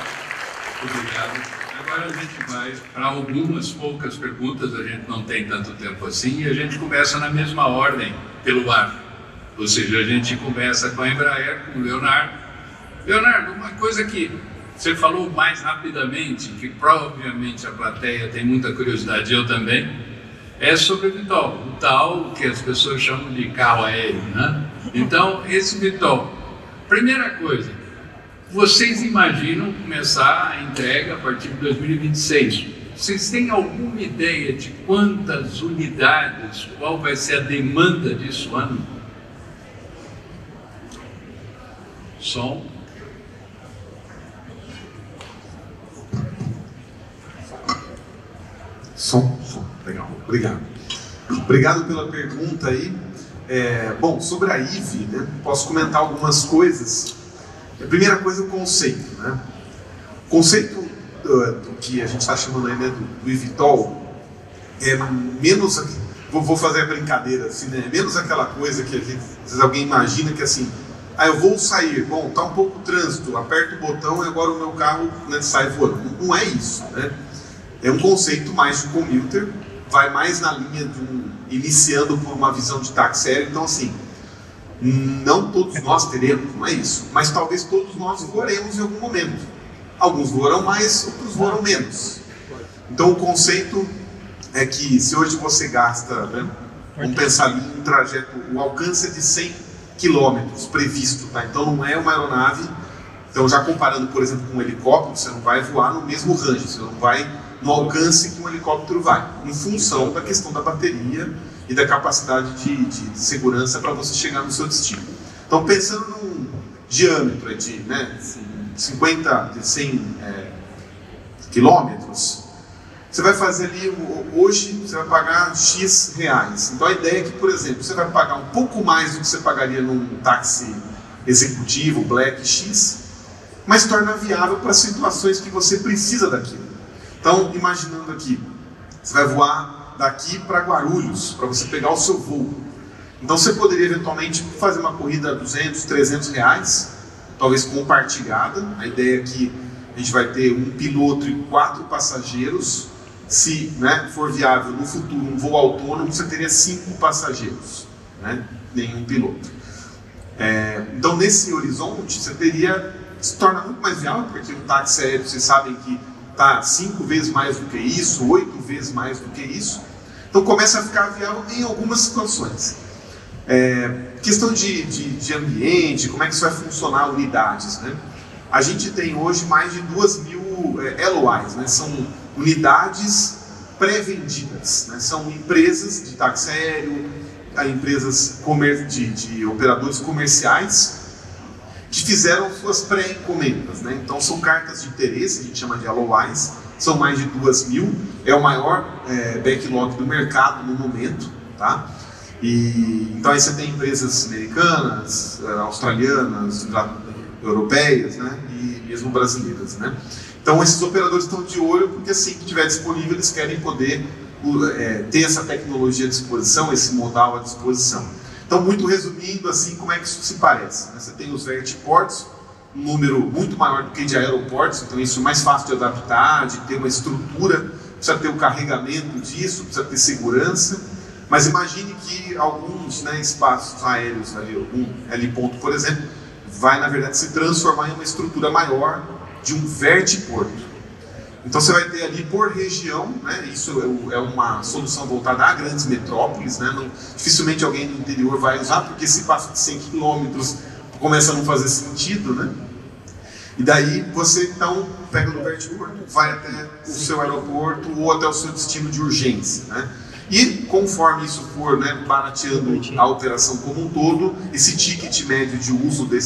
Obrigado. Agora a gente vai para algumas poucas perguntas, a gente não tem tanto tempo assim, e a gente começa na mesma ordem, pelo ar. Ou seja, a gente começa com a Embraer, com o Leonardo. Leonardo, uma coisa que você falou mais rapidamente, que provavelmente a plateia tem muita curiosidade, eu também, é sobre o VTOL, o tal que as pessoas chamam de carro aéreo, né? Então, esse VTOL, primeira coisa, vocês imaginam começar a entrega a partir de 2026? Vocês têm alguma ideia de quantas unidades, qual vai ser a demanda disso ano? Som. Som. Legal, obrigado. Obrigado pela pergunta aí. Bom, sobre a IVE, né, posso comentar algumas coisas. A primeira coisa é o conceito, né? O conceito do que a gente está chamando aí, né, do eVTOL é menos, vou fazer a brincadeira assim, né? É menos aquela coisa que a gente, às vezes alguém imagina que assim, eu vou sair, bom, tá um pouco trânsito, aperto o botão e agora o meu carro, né, sai voando. Não é isso, né? É um conceito mais de commuter, vai mais na linha de iniciando por uma visão de táxi aéreo. Então assim, não todos nós teremos, não é isso, mas talvez todos nós voaremos em algum momento. Alguns voarão mais, outros voarão menos. Então o conceito é que se hoje você gasta, né, vamos pensar ali em um trajeto, o alcance é de 100 km previsto, tá? Então não é uma aeronave, então já comparando, por exemplo, com um helicóptero, você não vai voar no mesmo range, você não vai no alcance que um helicóptero vai, em função da questão da bateria e da capacidade de segurança para você chegar no seu destino. Então pensando num diâmetro de, né, 100 quilômetros, você vai fazer ali, hoje você vai pagar X reais. Então a ideia é que, por exemplo, você vai pagar um pouco mais do que você pagaria num táxi executivo, Black X, mas torna viável para situações que você precisa daquilo. Então, imaginando aqui, você vai voar daqui para Guarulhos, para você pegar o seu voo. Então você poderia eventualmente fazer uma corrida a 200, 300 reais, talvez compartilhada. A ideia é que a gente vai ter um piloto e 4 passageiros. Se, né, for viável no futuro um voo autônomo, você teria 5 passageiros, né, nenhum piloto. Então nesse horizonte você se torna muito mais viável, porque o táxi aéreo, vocês sabem que está 5 vezes mais do que isso, 8 vezes mais do que isso. Então começa a ficar viável em algumas situações. Questão de ambiente, como é que isso vai funcionar, unidades, né? A gente tem hoje mais de 2.000 LOIs, né? São unidades pré-vendidas, né? São empresas de táxi aéreo, empresas de operadores comerciais que fizeram suas pré-encomendas, né? Então são cartas de interesse, a gente chama de LOIs, são mais de 2.000, é o maior backlog do mercado no momento, tá? Então aí você tem empresas americanas, australianas, europeias, né? E mesmo brasileiras, né? Então esses operadores estão de olho porque assim que estiver disponível eles querem poder ter essa tecnologia à disposição, esse modal à disposição. Então muito resumindo assim, como é que isso se parece, né? Você tem os vertiports, um número muito maior do que de aeroportos, então isso é mais fácil de adaptar, de ter uma estrutura, precisa ter o carregamento disso, precisa ter segurança, mas imagine que alguns, né, espaços aéreos, ali, um heliponto por exemplo, vai na verdade se transformar em uma estrutura maior de um vertiporto. Então você vai ter ali por região, né, isso é uma solução voltada a grandes metrópoles, né, dificilmente alguém no interior vai usar, porque se passa de 100 km começa a não fazer sentido, né? E daí você então pega no vertiporto, vai até o seu aeroporto ou até o seu destino de urgência, né? E conforme isso for, né, barateando a operação como um todo, esse ticket médio de uso do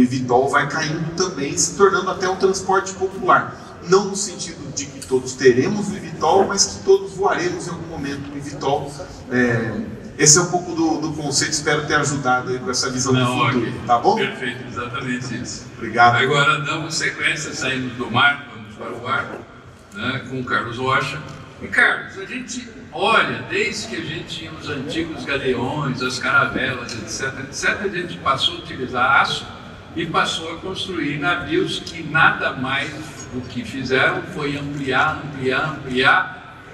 eVTOL vai caindo também, se tornando até um transporte popular. Não no sentido de que todos teremos o eVTOL, mas que todos voaremos em algum momento o eVTOL. Esse é um pouco do conceito, espero ter ajudado aí com essa visão do futuro, tá bom? Perfeito, exatamente isso. Obrigado. Agora damos sequência, saindo do mar, vamos para o ar, né, com o Carlos Rocha. E Carlos, a gente olha, desde que a gente tinha os antigos galeões, as caravelas, etc., a gente passou a utilizar aço e passou a construir navios que nada mais do que fizeram foi ampliar,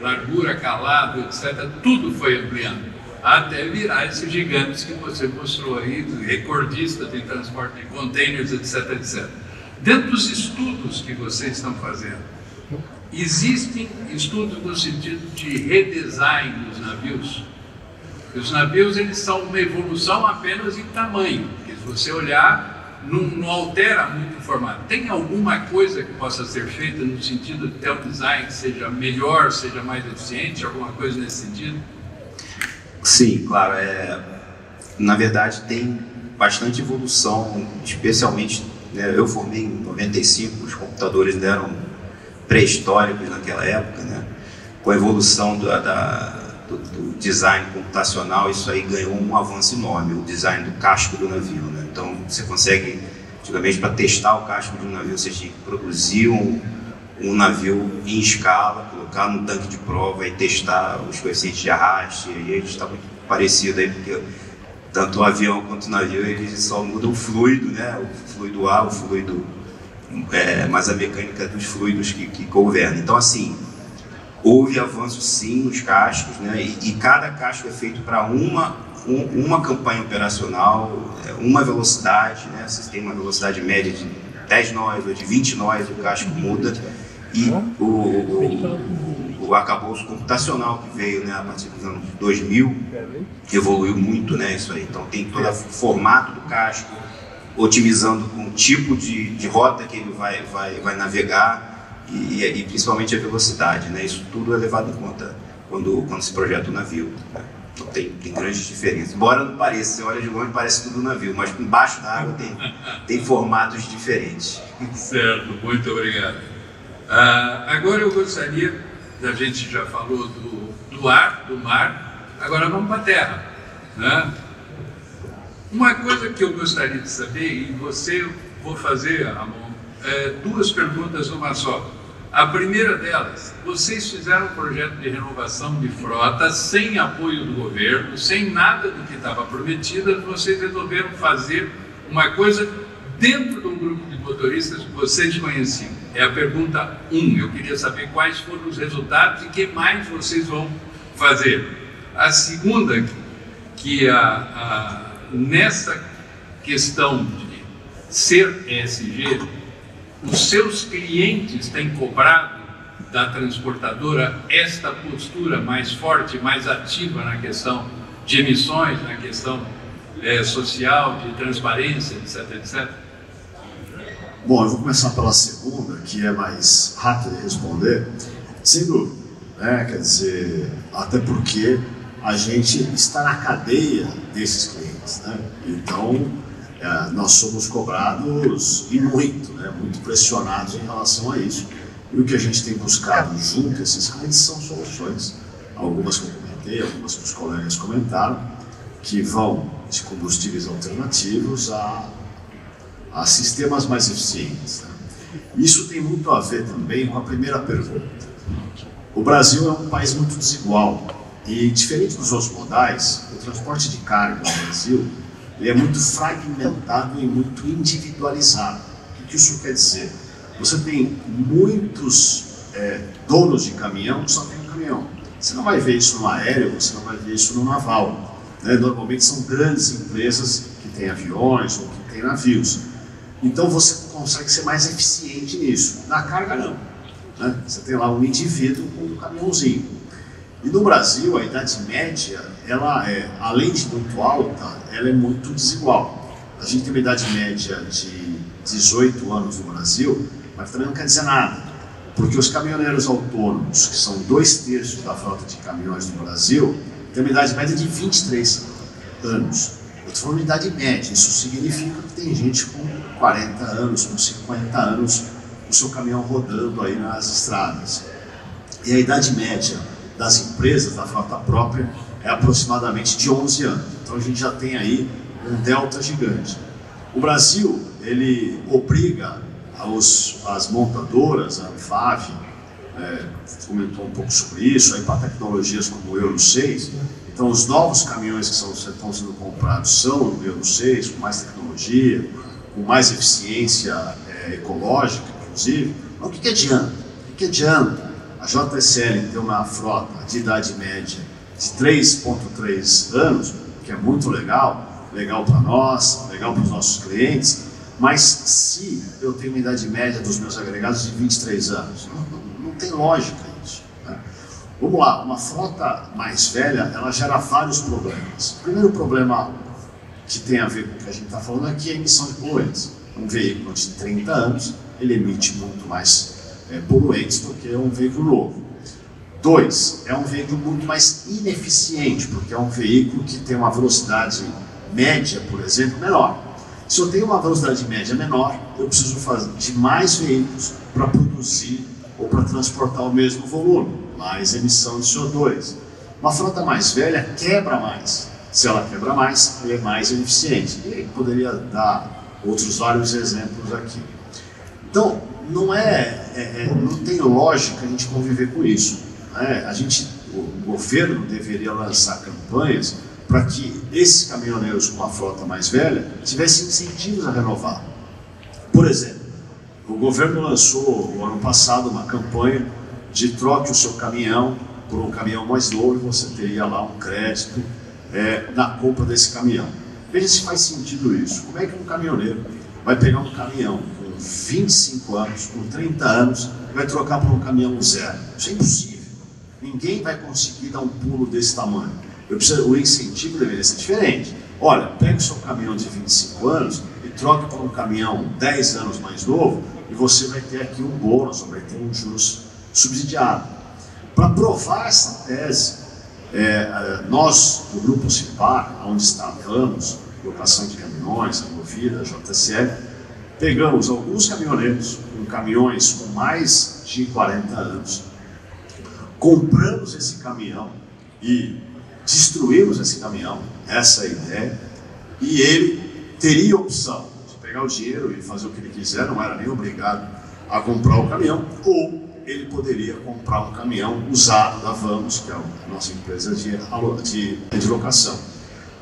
largura, calado, etc., tudo foi ampliando, até virar esses gigantes que você mostrou aí, recordistas em transporte de containers, etc. Dentro dos estudos que vocês estão fazendo, existem estudos no sentido de redesign dos navios? Os navios eles são uma evolução apenas em tamanho, porque se você olhar, não altera muito o formato. Tem alguma coisa que possa ser feita no sentido de ter um design que seja melhor, seja mais eficiente, alguma coisa nesse sentido? Sim, claro. Na verdade, tem bastante evolução, especialmente, né, eu formei em 95, os computadores eram pré-históricos naquela época, né? Com a evolução do design computacional, isso aí ganhou um avanço enorme, o design do casco do navio, né? Então você consegue Antigamente, para testar o casco de um navio, você tinha que produzir um navio em escala, colocar no tanque de prova e testar os coeficientes de arraste. E a gente está muito parecido aí, porque tanto o avião quanto o navio, eles só mudam o fluido, né? O fluido A, o fluido... mas a mecânica dos fluidos que governam. Então, assim, houve avanço sim nos cascos, né? E cada casco é feito para uma campanha operacional, uma velocidade, né? Você tem uma velocidade média de 10 nós ou de 20 nós, o casco muda. E o arcabouço computacional que veio, né, a partir dos anos 2000 evoluiu muito, né, isso aí. Então tem todo o formato do casco, otimizando com o tipo de rota que ele vai navegar e principalmente a velocidade, né? Isso tudo é levado em conta quando se projeta o navio, né? Então tem grandes diferenças. Embora não pareça, você olha de longe parece tudo um navio, mas embaixo da água tem formatos diferentes. Certo, muito obrigado. Agora eu gostaria, a gente já falou do ar, do mar, agora vamos para a terra, né? Uma coisa que eu gostaria de saber, e vou fazer, Ramon, duas perguntas numa só. A primeira delas, vocês fizeram um projeto de renovação de frota sem apoio do governo, sem nada do que estava prometido, vocês resolveram fazer uma coisa dentro de um grupo de motoristas que vocês conheciam. É a pergunta 1. Eu queria saber quais foram os resultados e o que mais vocês vão fazer. A segunda, que nessa questão de ser ESG, os seus clientes têm cobrado da transportadora esta postura mais forte, mais ativa na questão de emissões, na questão social, de transparência, etc, etc? Bom, eu vou começar pela segunda, que é mais rápida de responder. Sem dúvida, né? Quer dizer, até porque a gente está na cadeia desses clientes, né? Então, nós somos cobrados e muito, né? Muito pressionados em relação a isso. E o que a gente tem buscado junto a esses clientes são soluções, algumas que eu comentei, algumas que os colegas comentaram, que vão de combustíveis alternativos a sistemas mais eficientes, né? Isso tem muito a ver também com a primeira pergunta. O Brasil é um país muito desigual e, diferente dos outros modais, o transporte de carga no Brasil ele é muito fragmentado e muito individualizado. O que isso quer dizer? Você tem muitos donos de caminhão que só tem um caminhão. Você não vai ver isso no aéreo, você não vai ver isso no naval, né? Normalmente são grandes empresas que têm aviões ou que têm navios. Então você consegue ser mais eficiente nisso. Na carga não, né? Você tem lá um indivíduo com um caminhãozinho. E no Brasil a idade média, ela além de muito alta, ela é muito desigual. A gente tem uma idade média de 18 anos no Brasil, mas também não quer dizer nada. Porque os caminhoneiros autônomos, que são 2/3 da frota de caminhões no Brasil, têm uma idade média de 23 anos. Eu estou falando de idade média, isso significa que tem gente com 40 anos, com 50 anos, o seu caminhão rodando aí nas estradas. E a idade média das empresas, da frota própria, é aproximadamente de 11 anos. Então a gente já tem aí um delta gigante. O Brasil, ele obriga as montadoras, a Anfave, comentou um pouco sobre isso, aí para tecnologias como o Euro 6, então os novos caminhões que estão sendo comprados são o Euro 6, com mais tecnologia, com mais eficiência ecológica, inclusive. Mas o que adianta? O que adianta a JSL ter uma frota de idade média de 3,3 anos, que é muito legal para nós, legal para os nossos clientes, mas se eu tenho uma idade média dos meus agregados de 23 anos, não tem lógica isso, né? Vamos lá, uma frota mais velha, ela gera vários problemas. O primeiro problema que tem a ver com o que a gente está falando aqui é a emissão de poluentes. Um veículo de 30 anos, ele emite muito mais poluentes do que um veículo novo. 2, é um veículo muito mais ineficiente, porque é um veículo que tem uma velocidade média, por exemplo, menor. Se eu tenho uma velocidade média menor, eu preciso de mais veículos para produzir ou para transportar o mesmo volume, mais emissão de CO2. Uma frota mais velha quebra mais. Se ela quebra mais, ela é mais ineficiente. E aí poderia dar outros vários exemplos aqui. Então, não tem lógica a gente conviver com isso, né? O governo deveria lançar campanhas para que esses caminhoneiros com a frota mais velha tivessem incentivos a renovar. Por exemplo, o governo lançou, no ano passado, uma campanha de troque o seu caminhão por um caminhão mais novo e você teria lá um crédito na compra desse caminhão. Veja se faz sentido isso. Como é que um caminhoneiro vai pegar um caminhão com 25 anos, com 30 anos, e vai trocar por um caminhão zero? Isso é impossível. Ninguém vai conseguir dar um pulo desse tamanho. O incentivo deveria ser diferente. Olha, pega o seu caminhão de 25 anos e troque por um caminhão 10 anos mais novo e você vai ter aqui um bônus, vai ter um juros subsidiado. Para provar essa tese, nós, do Grupo Cipar, onde está a Vamos, Locação de Caminhões, a Movida, a JCL, pegamos alguns caminhoneiros com caminhões com mais de 40 anos, compramos esse caminhão e destruímos esse caminhão, essa é a ideia, e ele teria a opção de pegar o dinheiro e fazer o que ele quiser, não era nem obrigado a comprar o caminhão, ou ele poderia comprar um caminhão usado da Vamos, que é a nossa empresa de locação.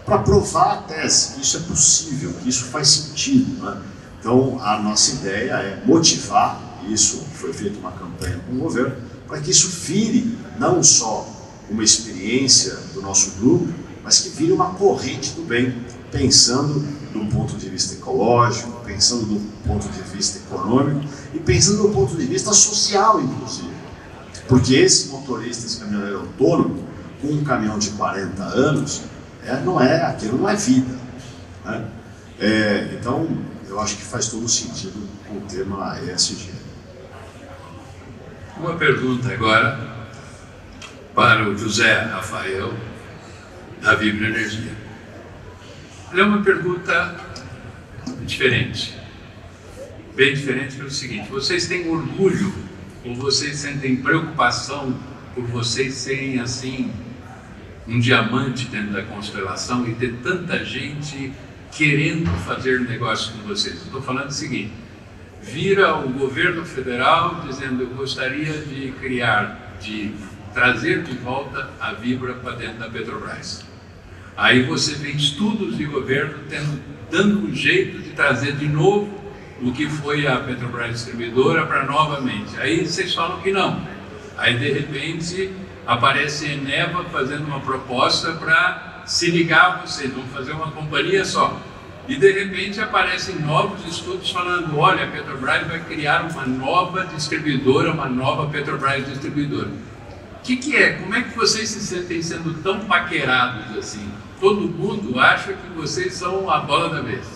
Para provar a tese que isso é possível, que isso faz sentido, né? Então, a nossa ideia é motivar, isso foi feita uma campanha com o governo, para que isso vire não só uma experiência do nosso grupo, mas que vire uma corrente do bem, pensando do ponto de vista ecológico, pensando do ponto de vista econômico e pensando do ponto de vista social, inclusive. Porque esse motorista, esse caminhoneiro autônomo, com um caminhão de 40 anos, aquilo não é vida, né? Então, eu acho que faz todo sentido com o tema ESG. Uma pergunta agora para o José Rafael, da Vibra Energia. É uma pergunta diferente, bem diferente pelo seguinte: vocês têm orgulho ou vocês sentem preocupação por vocês serem assim um diamante dentro da constelação e ter tanta gente querendo fazer negócio com vocês? Estou falando o seguinte: vira o governo federal dizendo: eu gostaria de trazer de volta a Vibra para dentro da Petrobras. Aí você vê estudos de governo dando um jeito de trazer de novo o que foi a Petrobras Distribuidora para novamente. Aí vocês falam que não. Aí de repente aparece a Eneva fazendo uma proposta para se ligar a vocês, vão fazer uma companhia só. E de repente aparecem novos estudos falando: olha, a Petrobras vai criar uma nova distribuidora, uma nova Petrobras Distribuidora. O que é? Como é que vocês se sentem sendo tão paquerados assim? Todo mundo acha que vocês são a bola da vez.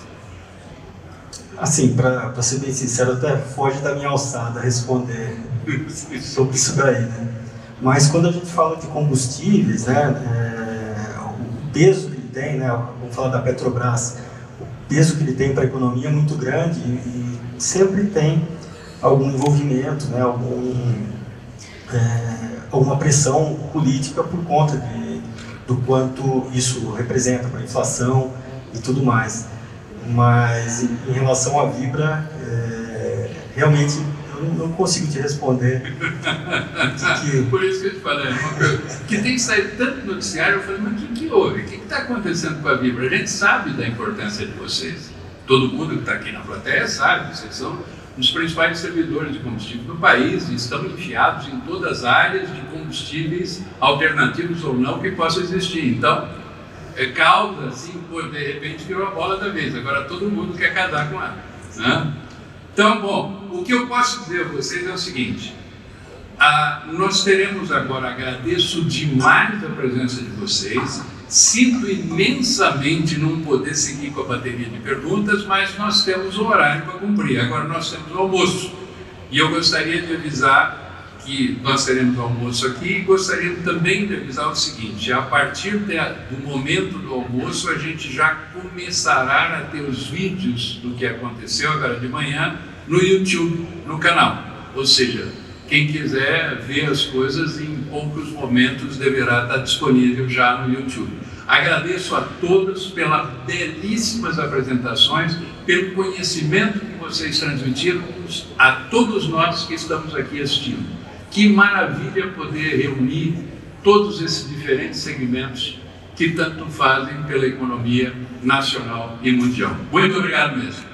Assim, para ser bem sincero, até foge da minha alçada responder sobre isso daí, né? Mas quando a gente fala de combustíveis, né, o peso que ele tem, né, vamos falar da Petrobras, o peso que ele tem para a economia é muito grande e sempre tem algum envolvimento, né, alguma pressão política por conta do quanto isso representa para a inflação e tudo mais. Mas em relação à Vibra, realmente eu não consigo te responder. Por isso que eu te falei, que tem saído tanto noticiário. Eu falei: mas o que houve? O que está acontecendo com a Vibra? A gente sabe da importância de vocês. Todo mundo que está aqui na plateia sabe, vocês são um dos principais distribuidores de combustível do país e estão enfiados em todas as áreas de combustíveis alternativos ou não que possam existir. Então, causa assim, de repente virou a bola da vez. Agora todo mundo quer casar com ela, né? Então, bom, o que eu posso dizer a vocês é o seguinte: nós teremos agora, agradeço demais a presença de vocês, sinto imensamente não poder seguir com a bateria de perguntas, mas nós temos um horário para cumprir. Agora nós temos o almoço e eu gostaria de avisar que nós teremos almoço aqui, e gostaria também de avisar o seguinte: a partir do momento do almoço a gente já começará a ter os vídeos do que aconteceu agora de manhã no YouTube, no canal. Ou seja, Quem quiser ver as coisas, em poucos momentos deverá estar disponível já no YouTube. Agradeço a todos pelas belíssimas apresentações, pelo conhecimento que vocês transmitiram a todos nós que estamos aqui assistindo. Que maravilha poder reunir todos esses diferentes segmentos que tanto fazem pela economia nacional e mundial. Muito obrigado mesmo.